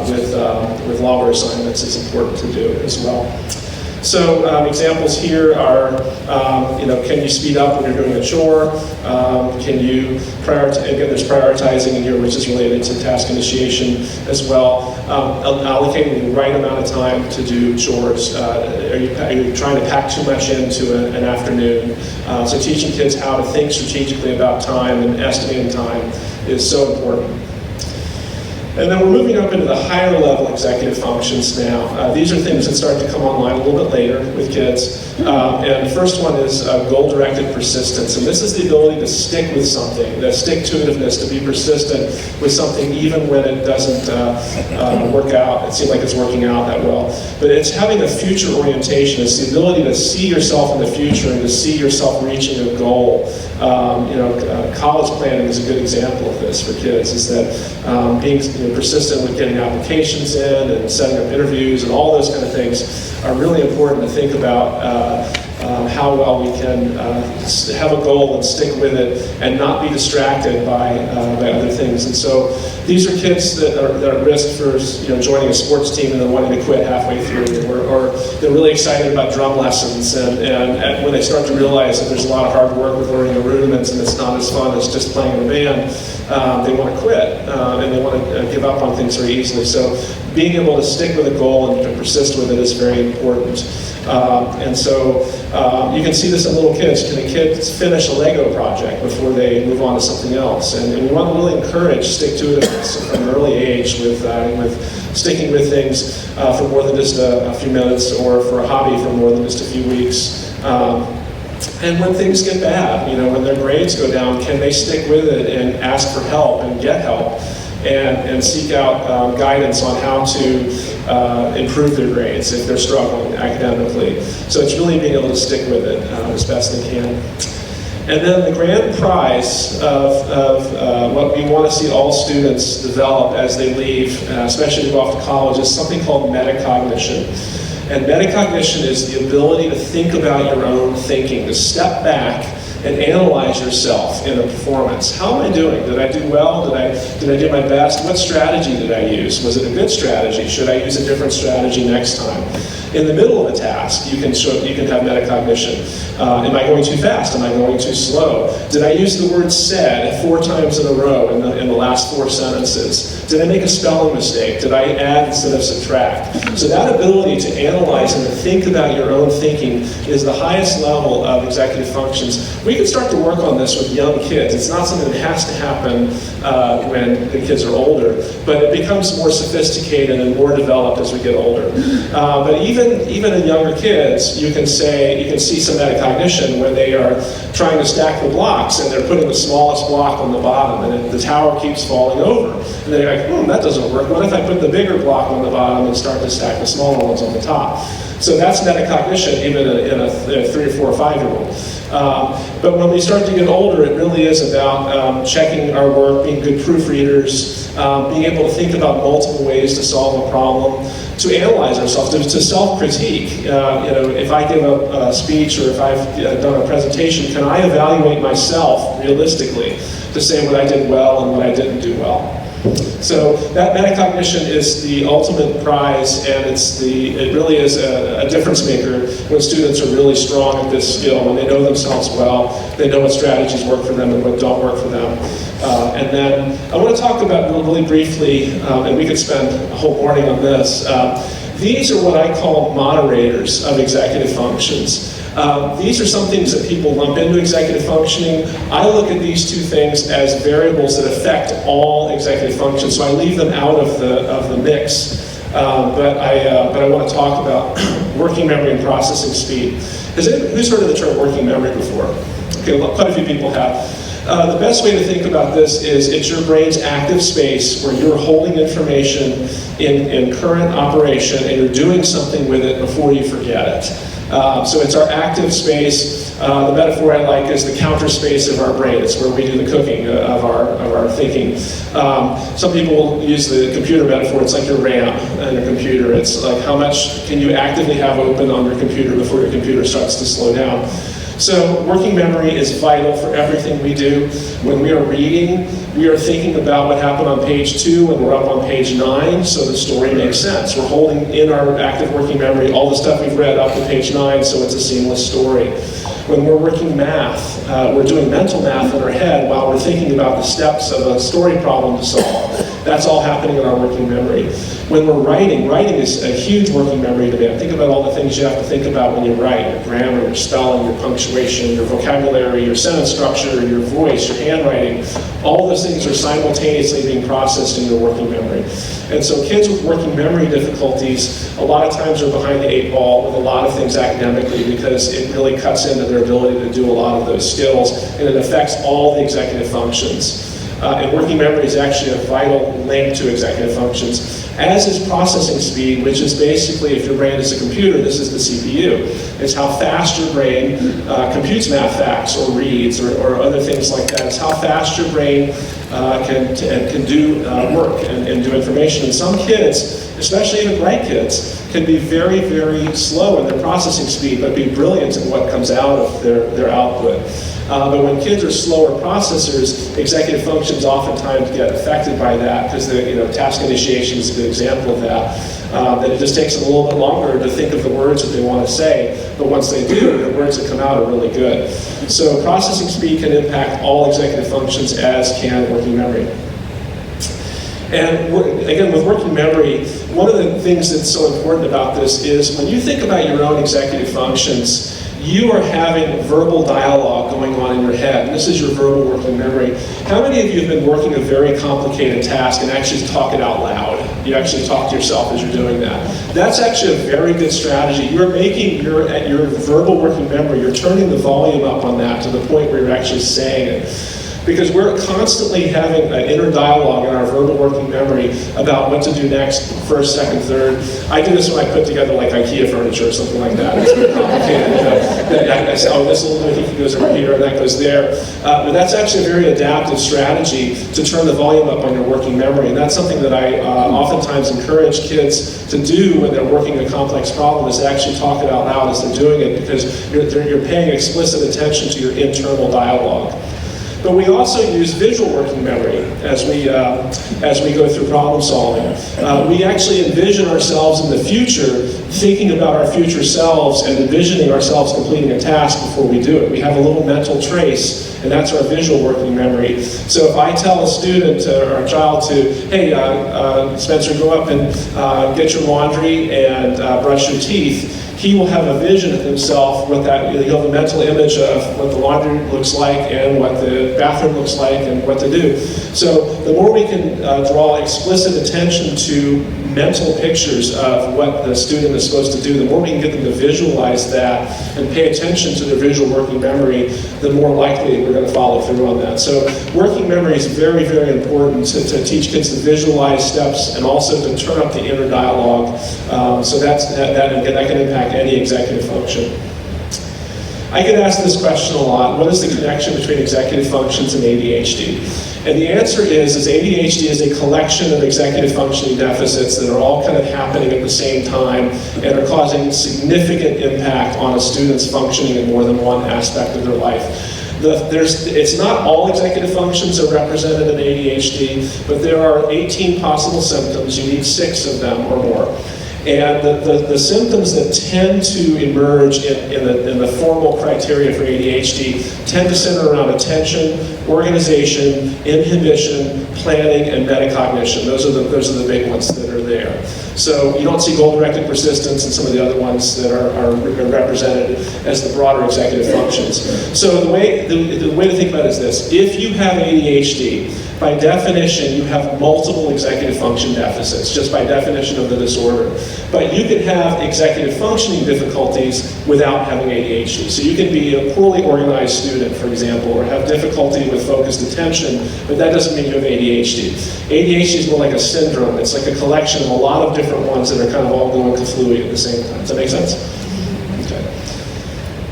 with longer assignments is important to do as well. So examples here are, can you speed up when you're doing a chore? Can you prioritize, again, there's prioritizing in here, which is related to task initiation as well. Allocating the right amount of time to do chores. Are you trying to pack too much into an afternoon? So teaching kids how to think strategically about time and estimating time is so important. And then we're moving up into the higher level executive functions now. These are things that start to come online a little bit later with kids. And the first one is goal-directed persistence. And this is the ability to stick with something, the stick-to-itiveness, to be persistent with something even when it doesn't work out. It seems like it's working out that well. But it's having a future orientation. It's the ability to see yourself in the future and to see yourself reaching a goal. College planning is a good example of this for kids, is that being persistent with getting applications in and setting up interviews and all those kind of things are really important to think about how well we can have a goal and stick with it and not be distracted by other things. And so these are kids that are at risk for joining a sports team and then wanting to quit halfway through, or they're really excited about drum lessons, and when they start to realize that there's a lot of hard work with learning the rudiments and it's not as fun as just playing in a band, they want to quit and they want to give up on things very easily. So being able to stick with a goal and to persist with it is very important. And so you can see this in little kids. Can a kid finish a Lego project before they move on to something else? And we want to really encourage stick-to-itiveness from an early age with sticking with things for more than just a few minutes, or for a hobby for more than just a few weeks. And when things get bad, when their grades go down, can they stick with it and ask for help and get help and seek out guidance on how to improve their grades if they're struggling academically. So it's really being able to stick with it as best they can. And then the grand prize of what we want to see all students develop as they leave, especially to go off to college, is something called metacognition. And metacognition is the ability to think about your own thinking, to step back and analyze yourself in a performance. How am I doing? Did I do well? Did I do my best? What strategy did I use? Was it a good strategy? Should I use a different strategy next time? In the middle of a task, you can have metacognition. Am I going too fast? Am I going too slow? Did I use the word said 4 times in a row in the last 4 sentences? Did I make a spelling mistake? Did I add instead of subtract? So that ability to analyze and to think about your own thinking is the highest level of executive functions. We can start to work on this with young kids. It's not something that has to happen when the kids are older, but it becomes more sophisticated and more developed as we get older. But even in younger kids, you can see some metacognition when they are trying to stack the blocks and they're putting the smallest block on the bottom and the tower keeps falling over. And they're like, that doesn't work. What if I put the bigger block on the bottom and start to stack the smaller ones on the top? So that's metacognition even in a 3 or 4 or 5-year-old. But when we start to get older, it really is about checking our work, being good proofreaders, being able to think about multiple ways to solve a problem, to analyze ourselves, to self-critique. If I give a speech or if I've done a presentation, can I evaluate myself realistically to say what I did well and what I didn't do well? So that metacognition is the ultimate prize, and it really is a difference maker when students are really strong at this skill, when they know themselves well, they know what strategies work for them and what don't work for them. And then I want to talk about really briefly, and we could spend a whole morning on this, these are what I call moderators of executive functions. These are some things that people lump into executive functioning. I look at these 2 things as variables that affect all executive functions, so I leave them out of the mix. But I want to talk about working memory and processing speed. Who's heard of the term working memory before? Okay, well, quite a few people have. The best way to think about this is it's your brain's active space where you're holding information in current operation and you're doing something with it before you forget it. So it's our active space. The metaphor I like is the counter space of our brain. It's where we do the cooking of our thinking. Some people use the computer metaphor. It's like your RAM in a computer. It's like how much can you actively have open on your computer before your computer starts to slow down. So working memory is vital for everything we do. When we are reading, we are thinking about what happened on page 2 and we're up on page 9, so the story makes sense. We're holding in our active working memory all the stuff we've read up to page 9, so it's a seamless story. When we're working math, we're doing mental math in our head while we're thinking about the steps of a story problem to solve. That's all happening in our working memory. When we're writing is a huge working memory demand. Think about all the things you have to think about when you write: your grammar, your spelling, your punctuation, your vocabulary, your sentence structure, your voice, your handwriting. All those things are simultaneously being processed in your working memory. And so kids with working memory difficulties a lot of times are behind the 8 ball with a lot of things academically because it really cuts into their ability to do a lot of those skills, and it affects all the executive functions. And working memory is actually a vital link to executive functions, as is processing speed, which is basically, if your brain is a computer, this is the CPU. It's how fast your brain computes math facts or reads or other things like that. It's how fast your brain can do work and do information. And some kids, especially even bright kids, can be very, very slow in their processing speed, but be brilliant in what comes out of their output. But when kids are slower processors, executive functions oftentimes get affected by that because task initiation is a good example of that. That it just takes them a little bit longer to think of the words that they want to say, but once they do, the words that come out are really good. So processing speed can impact all executive functions, as can working memory. And again, with working memory, one of the things that's so important about this is when you think about your own executive functions, you are having verbal dialogue going on in your head. And this is your verbal working memory. How many of you have been working a very complicated task and actually talk it out loud? You actually talk to yourself as you're doing that. That's actually a very good strategy. You're making your verbal working memory, you're turning the volume up on that to the point where you're actually saying it. Because we're constantly having an inner dialogue in our verbal working memory about what to do next, first, second, third. I do this when I put together like IKEA furniture or something like that. It's very complicated. I say, oh, this little doohickey goes over here and that goes there. But that's actually a very adaptive strategy to turn the volume up on your working memory. And that's something that I oftentimes encourage kids to do when they're working a complex problem, is to actually talk it out loud as they're doing it, because you're paying explicit attention to your internal dialogue. But we also use visual working memory as we go through problem solving. We actually envision ourselves in the future, thinking about our future selves and envisioning ourselves completing a task before we do it. We have a little mental trace, and that's our visual working memory. So if I tell a student or a child to, hey, Spencer, go up and get your laundry and brush your teeth, he will have a vision of himself with that. He'll have a mental image of what the laundry looks like and what the bathroom looks like and what to do. So the more we can draw explicit attention to mental pictures of what the student is supposed to do, the more we can get them to visualize that and pay attention to their visual working memory, the more likely we're going to follow through on that. So working memory is very, very important to teach kids to visualize steps and also to turn up the inner dialogue. So that can impact any executive function. I get asked this question a lot: what is the connection between executive functions and ADHD? And the answer is ADHD is a collection of executive functioning deficits that are all kind of happening at the same time and are causing significant impact on a student's functioning in more than one aspect of their life. It's not all executive functions are represented in ADHD, but there are 18 possible symptoms. You need 6 of them or more. And the symptoms that tend to emerge in the formal criteria for ADHD tend to center around attention, organization, inhibition, planning, and metacognition. Those are the big ones that are there. So you don't see goal-directed persistence and some of the other ones that are represented as the broader executive functions. So the way to think about it is this: if you have ADHD, by definition, you have multiple executive function deficits, just by definition of the disorder. But you can have executive functioning difficulties without having ADHD. So you can be a poorly organized student, for example, or have difficulty with focused attention, but that doesn't mean you have ADHD. ADHD is more like a syndrome. It's like a collection of a lot of different ones that are kind of all going kahlooey at the same time. Does that make sense? Okay.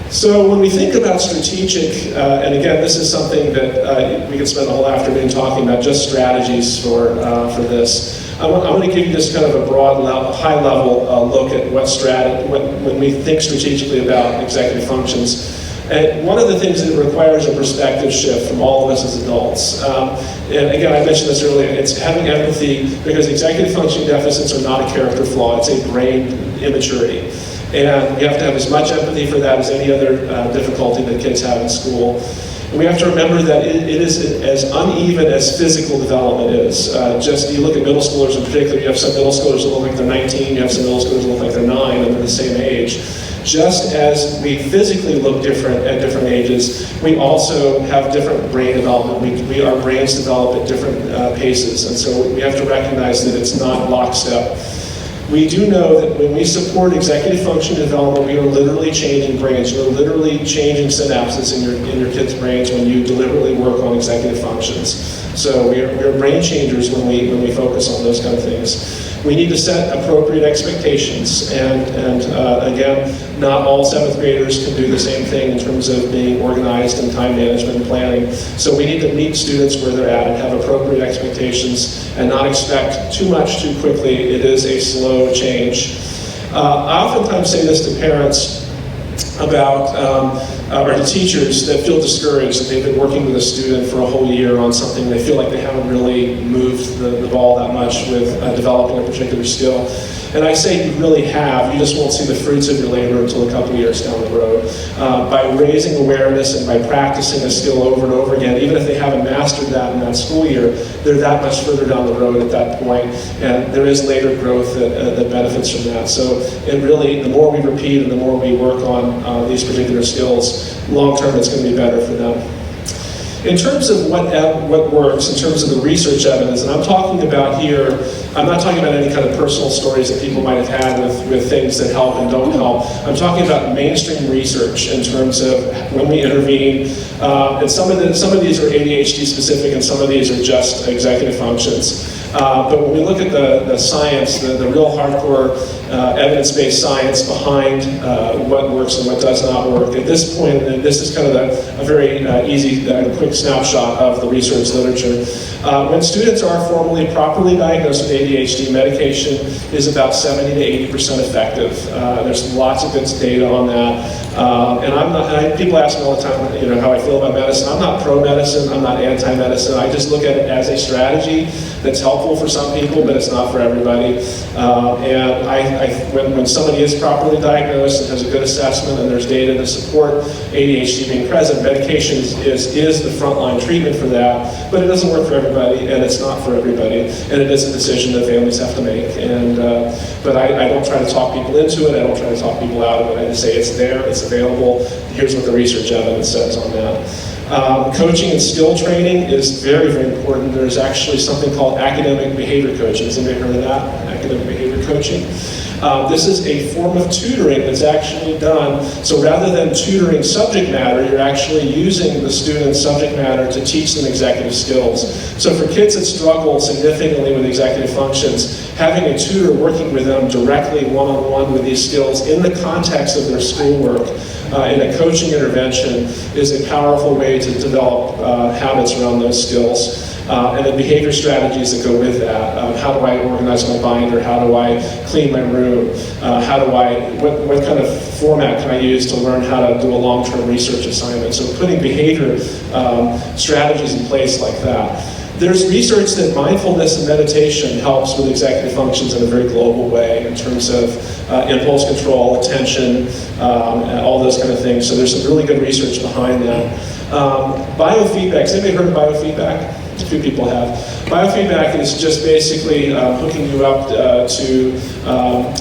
So when we think about strategic, and again, this is something that we could spend the whole afternoon talking about, just strategies for this. I'm going to give you just kind of a broad, high-level look at when we think strategically about executive functions. And one of the things that requires a perspective shift from all of us as adults. And again, I mentioned this earlier, it's having empathy, because executive functioning deficits are not a character flaw, it's a brain immaturity. And we have to have as much empathy for that as any other difficulty that kids have in school. And we have to remember that it is as uneven as physical development is. Just you look at middle schoolers in particular, you have some middle schoolers that look like they're 19, you have some middle schoolers that look like they're 9, and they're the same age. Just as we physically look different at different ages, we also have different brain development. Our brains develop at different paces, and so we have to recognize that it's not lockstep. We do know that when we support executive function development, we are literally changing brains. You're literally changing synapses in your kids' brains when you deliberately work on executive functions. So we're brain changers when we focus on those kind of things. We need to set appropriate expectations, and again, not all 7th graders can do the same thing in terms of being organized and time management and planning. So we need to meet students where they're at and have appropriate expectations and not expect too much too quickly. It is a slow change. I oftentimes say this to parents about, or to teachers that feel discouraged that they've been working with a student for a whole year on something. They feel like they haven't really moved the ball that much with developing a particular skill. And I say you really have, you just won't see the fruits of your labor until a couple years down the road. By raising awareness and by practicing a skill over and over again, even if they haven't mastered that in that school year, they're that much further down the road at that point, and there is later growth that benefits from that. So it really, the more we repeat and the more we work on these particular skills, long term it's going to be better for them. In terms of what works, in terms of the research evidence, and I'm talking about here, I'm not talking about any kind of personal stories that people might have had with things that help and don't help. I'm talking about mainstream research in terms of when we intervene, and some of these are ADHD specific and some of these are just executive functions. But when we look at the science, the real hardcore evidence-based science behind what works and what does not work, at this point, and this is kind of a very easy, quick snapshot of the research literature. When students are formally properly diagnosed with ADHD, medication is about 70 to 80% effective. There's lots of good data on that. And I'm not, people ask me all the time, how I feel about medicine. I'm not pro-medicine, I'm not anti-medicine. I just look at it as a strategy that's helpful for some people, but it's not for everybody. And when somebody is properly diagnosed and has a good assessment and there's data to support ADHD being present, medication is the frontline treatment for that, but it doesn't work for everybody, and it's not for everybody, and it is a decision that families have to make. And but I don't try to talk people into it, I don't try to talk people out of it, I just say it's there, it's available, here's what the research evidence says on that. Coaching and skill training is very, very important. There's actually something called academic behavior coaching. Has anybody heard of that? Academic behavior coaching. This is a form of tutoring that's actually done, so rather than tutoring subject matter, you're actually using the student's subject matter to teach them executive skills. So for kids that struggle significantly with executive functions, having a tutor working with them directly one-on-one with these skills in the context of their schoolwork in a coaching intervention is a powerful way to develop habits around those skills. And the behavior strategies that go with that. How do I organize my binder? How do I clean my room? What kind of format can I use to learn how to do a long-term research assignment? So putting behavior strategies in place like that. There's research that mindfulness and meditation helps with executive functions in a very global way in terms of impulse control, attention, all those kind of things. So there's some really good research behind that. Biofeedback, has anybody heard of biofeedback? A few people have. Biofeedback is just basically hooking you up to,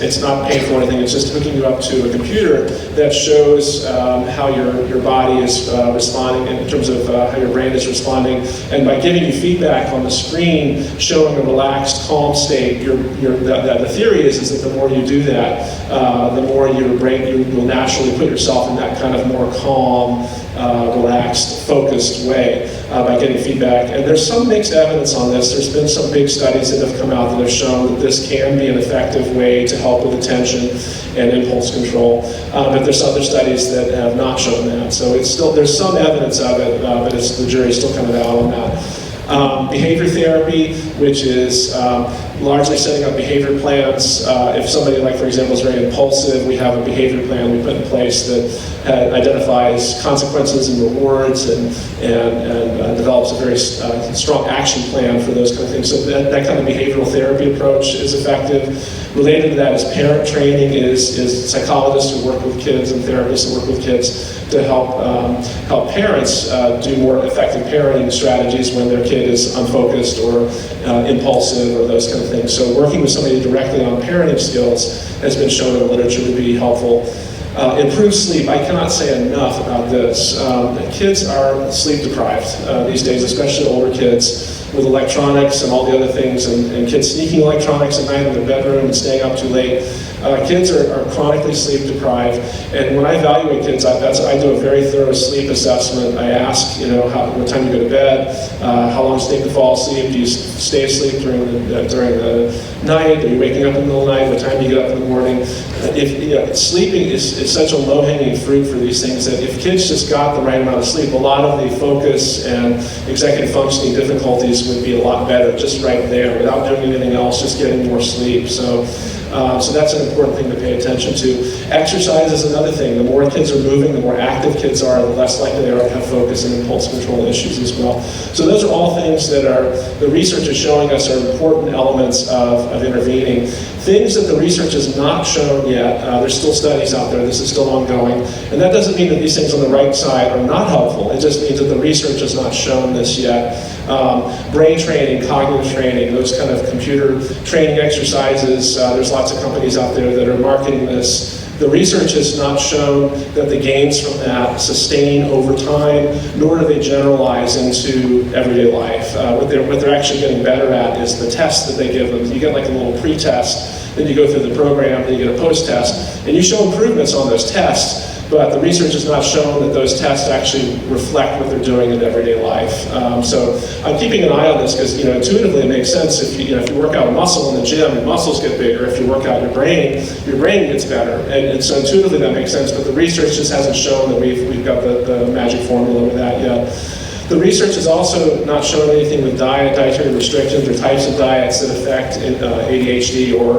it's not painful or anything, it's just hooking you up to a computer that shows how your body is responding in terms of how your brain is responding. And by giving you feedback on the screen, showing a relaxed, calm state, the theory is that the more you do that, the more your brain, you will naturally put yourself in that kind of more calm, relaxed, focused way by getting feedback. And there's some mixed evidence on this. There's been some big studies that have come out that have shown that this can be an effective way to help with attention and impulse control. But there's other studies that have not shown that. So it's still, there's some evidence of it, but the jury's still coming out on that. Behavior therapy, which is largely setting up behavior plans. If somebody, like for example, is very impulsive, we have a behavior plan we put in place that identifies consequences and rewards and develops a very strong action plan for those kind of things. So that kind of behavioral therapy approach is effective. Related to that is parent training, is psychologists who work with kids and therapists who work with kids to help parents do more effective parenting strategies when their kid is unfocused or impulsive or those kind of things. So working with somebody directly on parenting skills has been shown in the literature to be helpful. Improved sleep, I cannot say enough about this. Kids are sleep deprived these days, especially older kids, with electronics and all the other things, and kids sneaking electronics at night in their bedroom and staying up too late. Kids are chronically sleep deprived, and when I evaluate kids, I do a very thorough sleep assessment. I ask, what time you go to bed, how long does it take to fall asleep, do you stay asleep during the night, are you waking up in the middle of the night, what time do you get up in the morning? Sleeping is such a low-hanging fruit for these things that if kids just got the right amount of sleep, a lot of the focus and executive functioning difficulties would be a lot better just right there without doing anything else, just getting more sleep. So that's an important thing to pay attention to. Exercise is another thing. The more kids are moving, the more active kids are, the less likely they are to have focus and impulse control issues as well. So those are all things that the research is showing us are important elements of intervening. Things that the research has not shown yet, there's still studies out there, this is still ongoing, and that doesn't mean that these things on the right side are not helpful, it just means that the research has not shown this yet. Brain training, cognitive training, those kind of computer training exercises, there's lots of companies out there that are marketing this. The research has not shown that the gains from that sustain over time, nor do they generalize into everyday life. What they're actually getting better at is the tests that they give them. You get like a little pre-test, then you go through the program, then you get a post-test, and you show improvements on those tests, but the research has not shown that those tests actually reflect what they're doing in everyday life. So I'm keeping an eye on this because intuitively it makes sense. If you work out a muscle in the gym, your muscles get bigger. If you work out your brain gets better. And so intuitively that makes sense, but the research just hasn't shown that we've got the magic formula with that yet. The research has also not shown anything with dietary restrictions or types of diets that affect ADHD or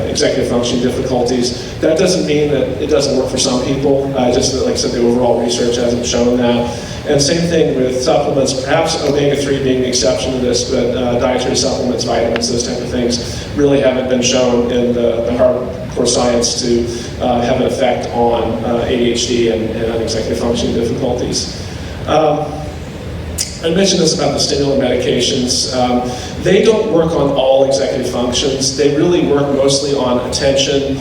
executive function difficulties. That doesn't mean that it doesn't work for some people, just that, like I said, the overall research hasn't shown that. And same thing with supplements, perhaps omega-3 being the exception to this, but dietary supplements, vitamins, those type of things really haven't been shown in the hardcore science to have an effect on ADHD and executive function difficulties. I mentioned this about the stimulant medications. They don't work on all executive functions. They really work mostly on attention,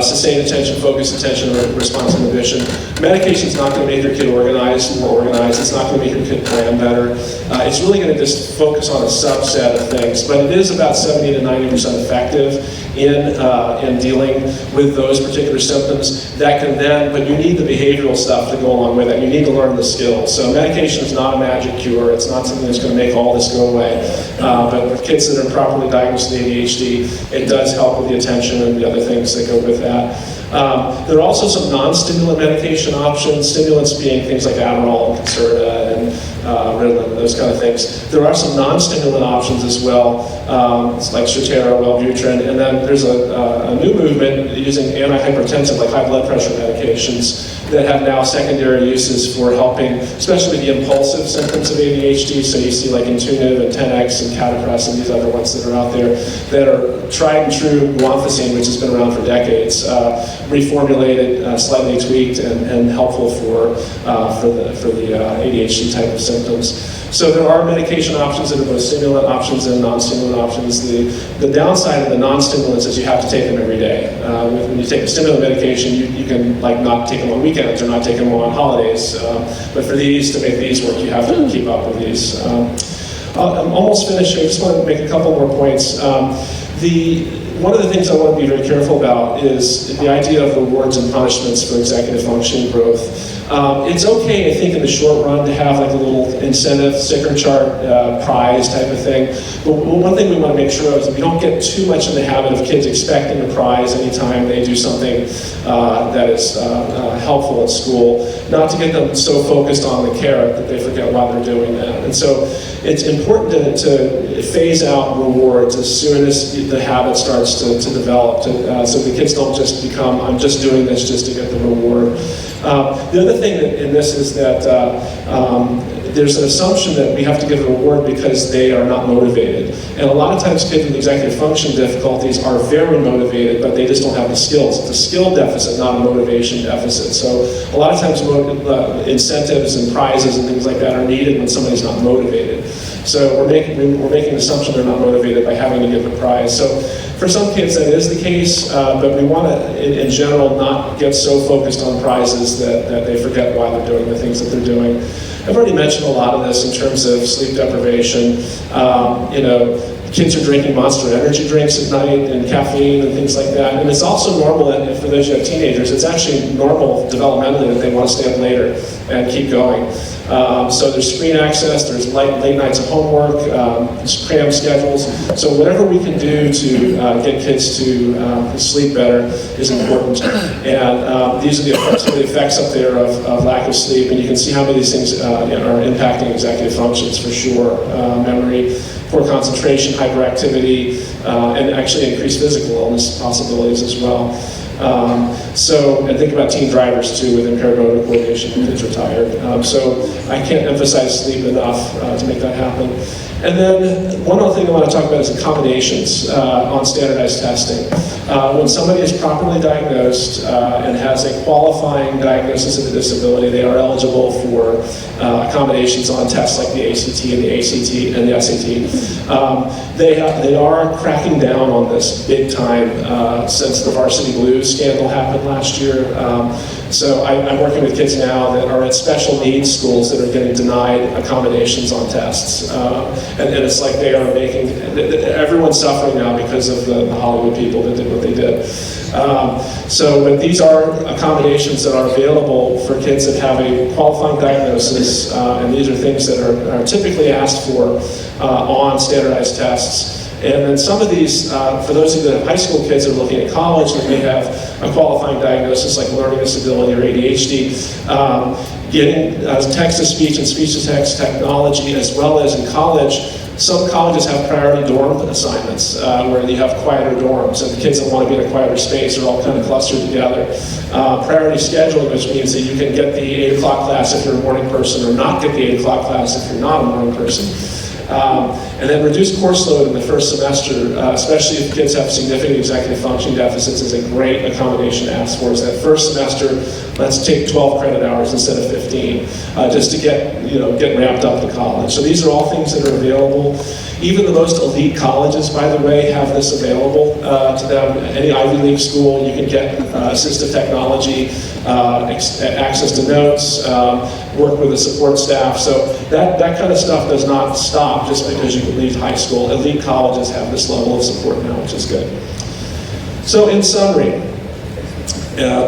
sustained attention, focused attention, response inhibition. Medication's not going to make your kid more organized. It's not going to make your kid plan better. It's really going to just focus on a subset of things, but it is about 70 to 90% effective in dealing with those particular symptoms. That can then, but you need the behavioral stuff to go along with it. You need to learn the skills. So medication is not a magic cure. It's not something that's going to make all this go away. But with kids that are properly diagnosed with ADHD, it does help with the attention and the other things that go with that. There are also some non-stimulant medication options, stimulants being things like Adderall and Concerta and Ritalin, those kind of things. There are some non-stimulant options as well, like Strattera, Wellbutrin, and then there's a new movement using antihypertensive, like high blood pressure medications, that have now secondary uses for helping, especially the impulsive symptoms of ADHD. So you see like Intuitive and 10X and Catapres and these other ones that are out there that are tried and true guanfacine, which has been around for decades, reformulated, slightly tweaked, and helpful for the ADHD type of symptoms. So there are medication options that are both stimulant options and non-stimulant options. The downside of the non-stimulants is you have to take them every day. When you take a stimulant medication, you can like not take them on weekends or not take them on holidays. But for these, to make these work, you have to keep up with these. I'm almost finished. I just want to make a couple more points. One of the things I want to be very careful about is the idea of rewards and punishments for executive functioning growth. It's okay, I think, in the short run to have like a little incentive, sticker chart, prize type of thing. But one thing we want to make sure of is that we don't get too much in the habit of kids expecting a prize anytime they do something that is helpful at school, not to get them so focused on the carrot that they forget why they're doing that. And so it's important to phase out rewards as soon as the habit starts to develop, so the kids don't just become, I'm just doing this just to get the reward. The other thing in this is that there's an assumption that we have to give a reward because they are not motivated. And a lot of times kids with executive function difficulties are very motivated, but they just don't have the skills. It's a skill deficit, not a motivation deficit. So a lot of times incentives and prizes and things like that are needed when somebody's not motivated. So we're making the assumption they're not motivated by having to give a prize. So for some kids that is the case, but we want to, in general, not get so focused on prizes that they forget why they're doing the things that they're doing. I've already mentioned a lot of this in terms of sleep deprivation. Kids are drinking Monster energy drinks at night and caffeine and things like that. And it's also normal, and for those who have teenagers, it's actually normal developmentally that they want to stay up later and keep going. So there's screen access, there's late nights of homework, cram schedules. So whatever we can do to get kids to sleep better is important. And these are some of the effects up there of lack of sleep. And you can see how many of these things are impacting executive functions for sure. Memory, poor concentration, hyperactivity, and actually increased physical illness possibilities as well. And think about teen drivers too with impaired motor coordination when kids are tired. So I can't emphasize sleep enough to make that happen. And then one other thing I want to talk about is accommodations on standardized testing. When somebody is properly diagnosed and has a qualifying diagnosis of a disability, they are eligible for accommodations on tests like the ACT and the ACT and the SAT. They are cracking down on this big time since the Varsity Blues scandal happened last year. So I'm working with kids now that are at special needs schools that are getting denied accommodations on tests. And it's like they are making, everyone's suffering now because of the Hollywood people that did what they did. But these are accommodations that are available for kids that have a qualifying diagnosis, and these are things that are typically asked for on standardized tests. And then some of these, for those of you that have high school kids that are looking at college that may have a qualifying diagnosis like learning disability or ADHD, getting text-to-speech and speech-to-text technology, as well as in college, some colleges have priority dorm assignments where you have quieter dorms, and the kids that want to be in a quieter space are all kind of clustered together. Priority scheduling, which means that you can get the 8 o'clock class if you're a morning person, or not get the 8 o'clock class if you're not a morning person. And then reduced course load in the first semester, especially if kids have significant executive functioning deficits, is a great accommodation asked for. Is that first semester, let's take 12 credit hours instead of 15, just to get ramped up to college. So these are all things that are available. Even the most elite colleges, by the way, have this available to them. Any Ivy League school, you can get assistive technology, access to notes, work with the support staff. So that kind of stuff does not stop just because you leave high school. Elite colleges have this level of support now, which is good. So in summary,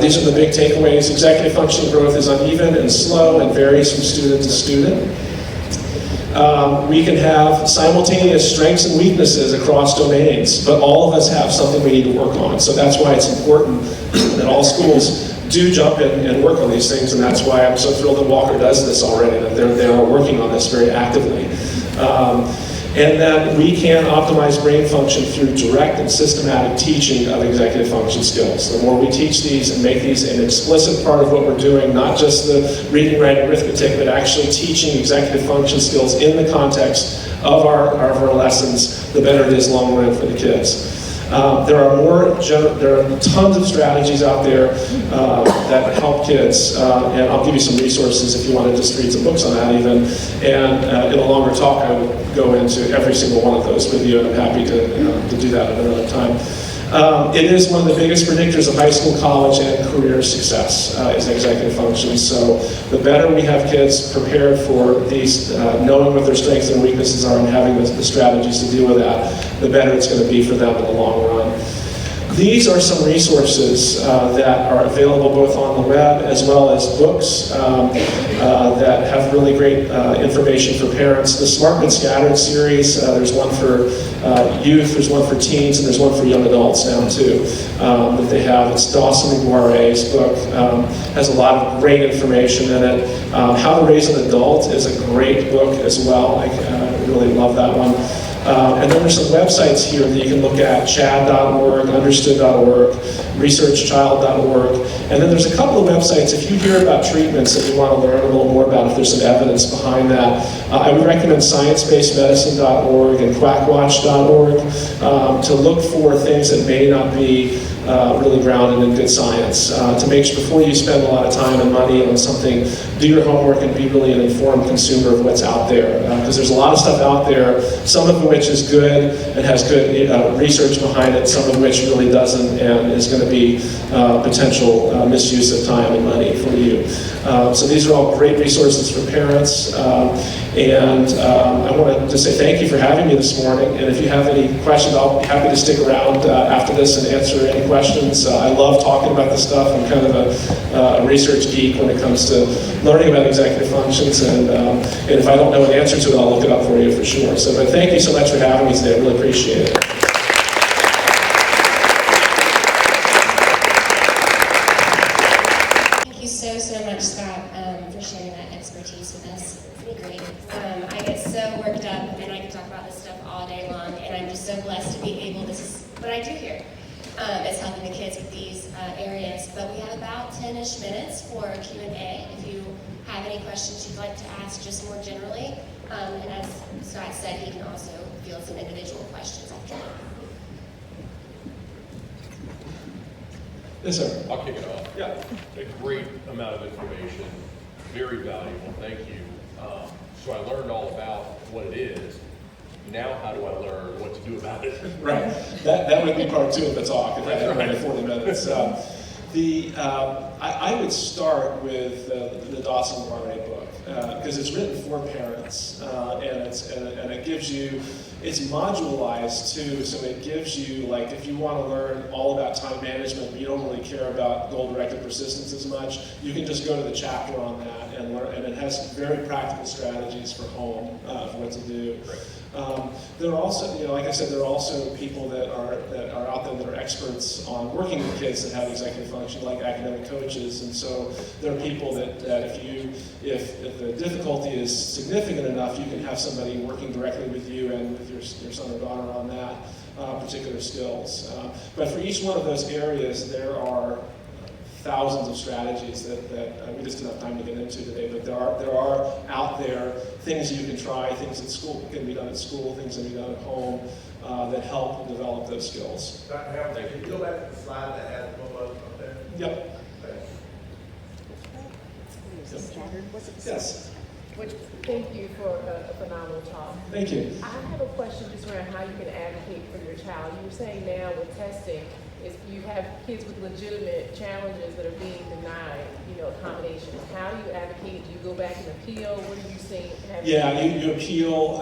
these are the big takeaways. Executive functioning growth is uneven and slow and varies from student to student. We can have simultaneous strengths and weaknesses across domains, but all of us have something we need to work on. So that's why it's important that all schools do jump in and work on these things, and that's why I'm so thrilled that Walker does this already, that they are working on this very actively. And that we can optimize brain function through direct and systematic teaching of executive function skills. The more we teach these and make these an explicit part of what we're doing, not just the reading, writing, arithmetic, but actually teaching executive function skills in the context of our lessons, the better it is long run for the kids. There are tons of strategies out there that help kids, and I'll give you some resources if you want to just read some books on that even. And in a longer talk, I will go into every single one of those with you, and I'm happy to do that at another time. It is one of the biggest predictors of high school, college, and career success is executive function. So the better we have kids prepared for these, knowing what their strengths and weaknesses are and having the strategies to deal with that, the better it's going to be for them in the long run. These are some resources that are available both on the web as well as books that have really great information for parents. The Smart But Scattered series, there's one for youth, there's one for teens, and there's one for young adults now too that they have. It's Dawson McGuire's book, has a lot of great information in it. How to Raise an Adult is a great book as well. I really love that one. And then there's some websites here that you can look at, chad.org, understood.org, researchchild.org. And then there's a couple of websites, if you hear about treatments that you want to learn a little more about, if there's some evidence behind that, I would recommend sciencebasedmedicine.org and quackwatch.org to look for things that may not be really grounded in good science. To make sure before you spend a lot of time and money on something, do your homework and be really an informed consumer of what's out there. Because there's a lot of stuff out there, some of which is good and has good research behind it, some of which really doesn't and is going to be potential misuse of time and money for you. So these are all great resources for parents. And I want to say thank you for having me this morning. And if you have any questions, I'll be happy to stick around after this and answer any questions. I love talking about this stuff. I'm kind of a research geek when it comes to learning about executive functions. And if I don't know an answer to it, I'll look it up for you for sure. So, but thank you so much for having me today. I really appreciate it. Thank you so much, Scott, for sharing that expertise with us. It's been great. I get so worked up, and I can talk about this stuff all day long, and I'm just so blessed to be able, this is what I do here, is helping the kids with these areas. But we have about 10-ish minutes for Q&A. If you have any questions you'd like to ask just more generally, And as Scott said, he can also field some individual questions after that. Yes, sir. I'll kick it off. Yeah. A great amount of information, very valuable, thank you. So I learned all about what it is. Now how do I learn what to do about it? Right. That would be part 2 of the talk if I had Right. 40 minutes. I would start with the Dawson Barney book because it's written for parents and it gives you, it's modularized too, so it gives you, like, if you want to learn all about time management but you don't really care about goal-directed persistence as much, you can just go to the chapter on that and learn, and it has very practical strategies for home for what to do. There are also, like I said, there are also people that are out there that are experts on working with kids that have executive function, like academic coaches, and so there are people that if the difficulty is significant enough, you can have somebody working directly with you and with your son or daughter on that particular skills. But for each one of those areas, there are thousands of strategies that we just didn't have time to get into today, but there are out there things you can try, things at school can be done at school, things that can be done at home that help develop those skills. Dr. Hamilton, can you go back to the slide that has the mobile up there? Yep. Yes. Thank you for a phenomenal talk. Thank you. I have a question just around how you can advocate for your child. You were saying now with testing, is you have kids with legitimate challenges that are being denied, accommodations. How do you advocate? Do you go back and appeal? What are you seeing? Yeah, you appeal.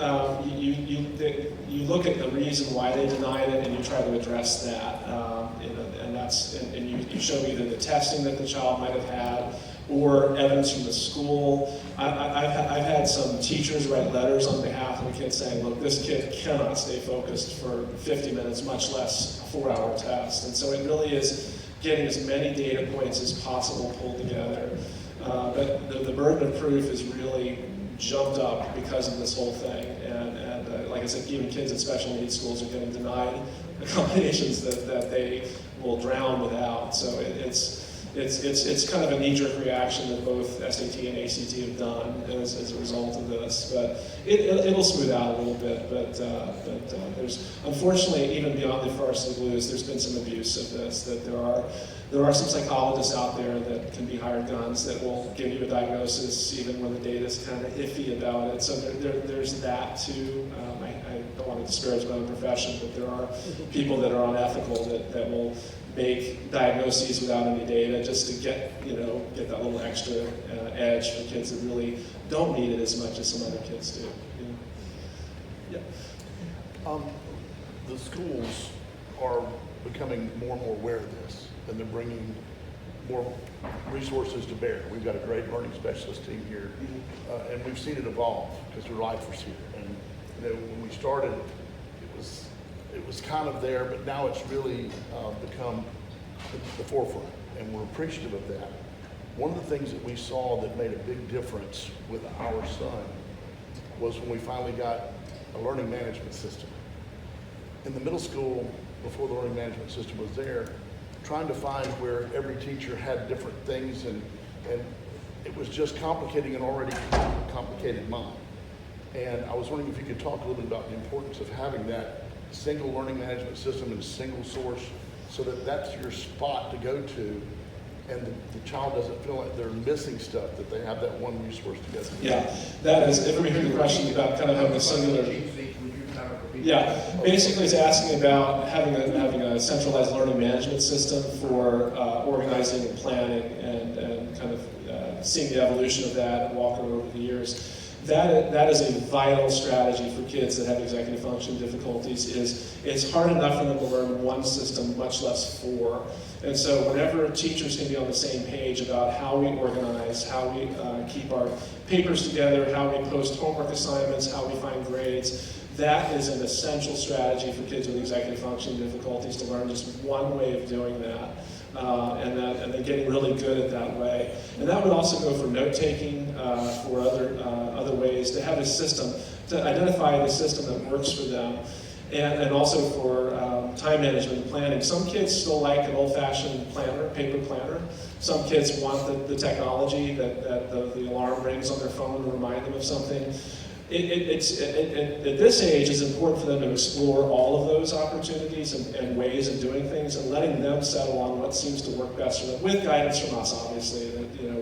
You look at the reason why they denied it, and you try to address that. And you show either the testing that the child might have had, or evidence from the school. I've had some teachers write letters on behalf of a kid saying, look, this kid cannot stay focused for 50 minutes, much less a 4-hour test. And so it really is getting as many data points as possible pulled together. But the burden of proof is really jumped up because of this whole thing. And like I said, even kids in special needs schools are getting denied accommodations that they will drown without. So it's kind of a knee-jerk reaction that both SAT and ACT have done as a result of this. But it'll smooth out a little bit. But there's, unfortunately, even beyond the forest of the blues, there's been some abuse of this. That there are some psychologists out there that can be hired guns that will give you a diagnosis even when the data is kind of iffy about it. So there's that too. I don't want to disparage my own profession, but there are people that are unethical that will make diagnoses without any data just to get that little extra edge for kids that really don't need it as much as some other kids do. Yeah. The schools are becoming more and more aware of this, and they're bringing more resources to bear. We've got a great learning specialist team here, and we've seen it evolve because their life was here. And when we started, it was kind of there, but now it's really become the forefront, and we're appreciative of that. One of the things that we saw that made a big difference with our son was when we finally got a learning management system. In the middle school, before the learning management system was there, trying to find where every teacher had different things, and it was just complicating an already complicated mind. And I was wondering if you could talk a little bit about the importance of having that single learning management system and single source, so that that's your spot to go to, and the child doesn't feel like they're missing stuff, that they have that one resource to go to. Yeah, that is, if we hear the question about kind of having a singular. Yeah, basically it's asking about having a centralized learning management system for organizing and planning and kind of seeing the evolution of that and walking over the years. That is a vital strategy for kids that have executive function difficulties. It's hard enough for them to learn one system, much less 4. And so whenever teachers can be on the same page about how we organize, how we keep our papers together, how we post homework assignments, how we find grades, that is an essential strategy for kids with executive function difficulties to learn just one way of doing that. And then getting really good at that way. And that would also go for note-taking, for other ways, to have a system, to identify the system that works for them, and also for time management and planning. Some kids still like an old-fashioned planner, paper planner. Some kids want the technology that the alarm rings on their phone to remind them of something. At this age, it's important for them to explore all of those opportunities and ways of doing things, and letting them settle on what seems to work best for them, with guidance from us, obviously,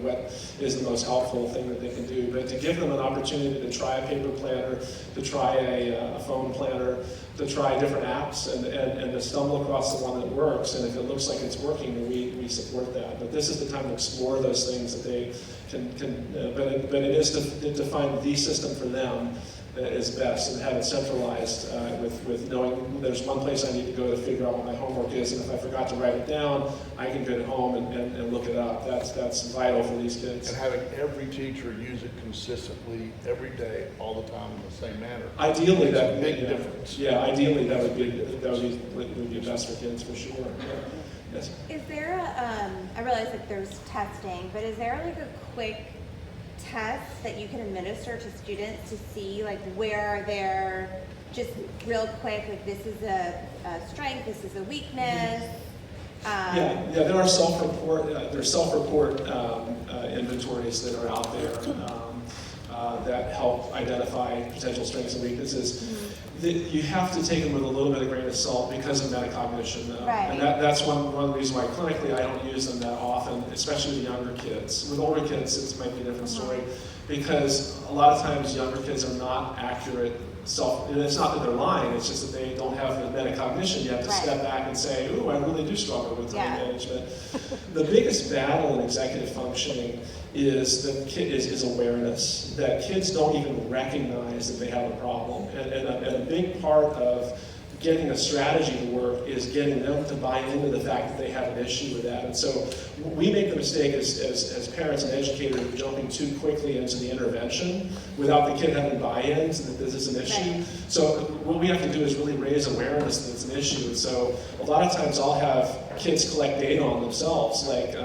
what is the most helpful thing that they can do. But to give them an opportunity to try a paper planner, to try a phone planner, to try different apps, and to stumble across the one that works. And if it looks like it's working, then we support that. But this is the time to explore those things that they but it is to find the system for them that is best, and have it centralized with knowing there's one place I need to go to figure out what my homework is, and if I forgot to write it down, I can get it home and look it up. That's vital for these kids. And having every teacher use it consistently every day, all the time in the same manner. Ideally, Makes that a big difference. Yeah, ideally that would be best for kids for sure. Yeah. Yes. Is there I realize that there's testing, but is there like a quick test that you can administer to students to see like where they're just real quick, like this is a strength, this is a weakness? Yeah, there are self-report inventories that are out there that help identify potential strengths and weaknesses. You have to take them with a little bit of grain of salt because of metacognition, though. Right. And that's one reason why clinically I don't use them that often, especially with younger kids. With older kids, it might be a different story, because a lot of times younger kids are not accurate and it's not that they're lying, it's just that they don't have the metacognition yet to step back and say, ooh, I really do struggle with time management. The biggest battle in executive functioning is awareness, that kids don't even recognize that they have a problem. And a big part of getting a strategy to work is getting them to buy into the fact that they have an issue with that. And so we make the mistake as parents and educators of jumping too quickly into the intervention without the kid having buy-ins that this is an issue. Right. So what we have to do is really raise awareness that it's an issue. And so a lot of times I'll have kids collect data on themselves, like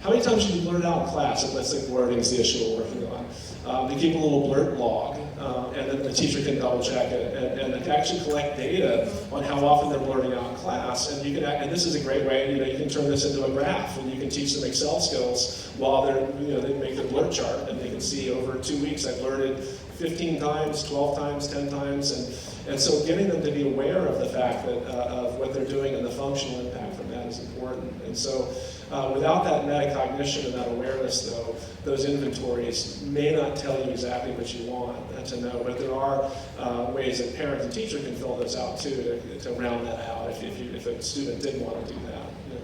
how many times did you blurt out in class? And let's say blurting is the issue we're working on. They keep a little blurt log, and then the teacher can double check it and actually collect data on how often they're blurting out in class. And you can, and this is a great way. You can turn this into a graph, and you can teach them Excel skills while they make their blurt chart, and they can see over 2 weeks I blurted 15 times, 12 times, 10 times, and so getting them to be aware of the fact that of what they're doing and the functional impact from that is important. And so without that metacognition and that awareness, though, those inventories may not tell you exactly what you want to know, but there are ways that parents and teacher can fill those out too to round that out if a student did want to do that. Yeah.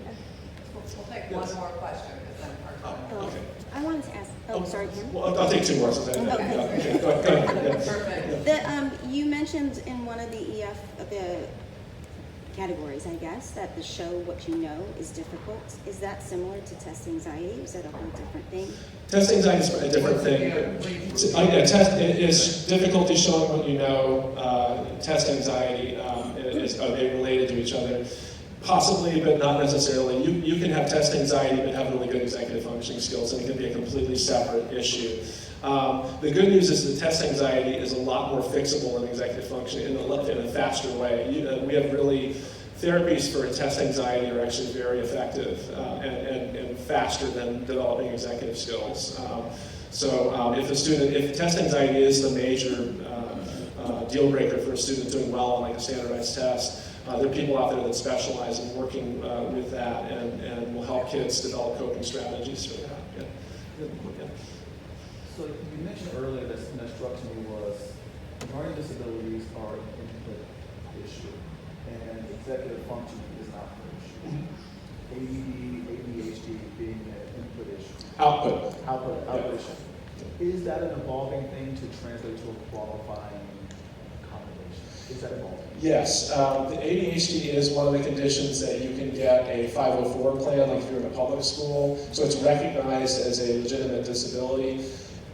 We'll take one more question because then our time. Okay. I wanted to ask, sorry, Kim. Well, I'll take 2 more. So okay. Go ahead. Perfect. You mentioned in one of the the categories, I guess, that the show what you know is difficult. Is that similar to test anxiety? Is that a whole different thing? Test anxiety is a different thing. Test is difficulty showing what you know. Test anxiety, are they related to each other? Possibly, but not necessarily. You can have test anxiety but have really good executive functioning skills, and it can be a completely separate issue. The good news is that test anxiety is a lot more fixable in executive functioning in a faster way. We have really therapies for test anxiety are actually very effective and faster than developing executive skills. If test anxiety is the major deal breaker for a student doing well on like a standardized test, there are people out there that specialize in working with that and will help kids develop coping strategies for that. Yeah. So you mentioned earlier that struck me was learning disabilities are an input issue, and executive functioning is not an issue. ADD, ADHD being an input issue. Output issue. Is that an evolving thing to translate to a qualifying accommodation? Is that evolving? Yes, the ADHD is one of the conditions that you can get a 504 plan like if you're in a public school, so it's recognized as a legitimate disability.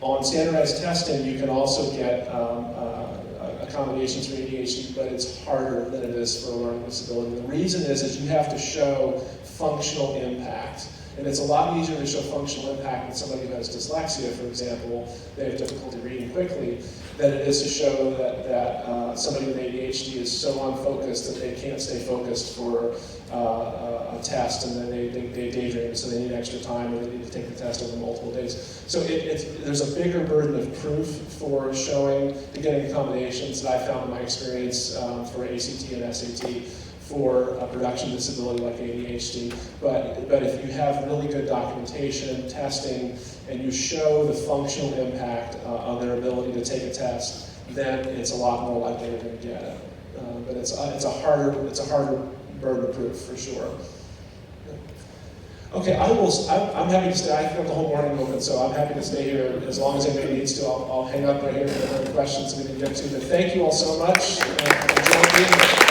On standardized testing, you can also get accommodations for ADHD, but it's harder than it is for a learning disability. The reason is you have to show functional impact. And it's a lot easier to show functional impact with somebody who has dyslexia, for example, they have difficulty reading quickly, than it is to show that somebody with ADHD is so unfocused that they can't stay focused for a test, and then they daydream, so they need extra time, or they need to take the test over multiple days. So there's a bigger burden of proof for showing the getting accommodations that I found in my experience for ACT and SAT for a production disability like ADHD. But if you have really good documentation, testing, and you show the functional impact on their ability to take a test, then it's a lot more likely they're going to get it. But it's a harder burden of proof for sure. Okay, I'm happy to stay. I have the whole morning open, so I'm happy to stay here as long as anybody needs to. I'll hang up right here if there are questions we can get to. But thank you all so much. Enjoy being here.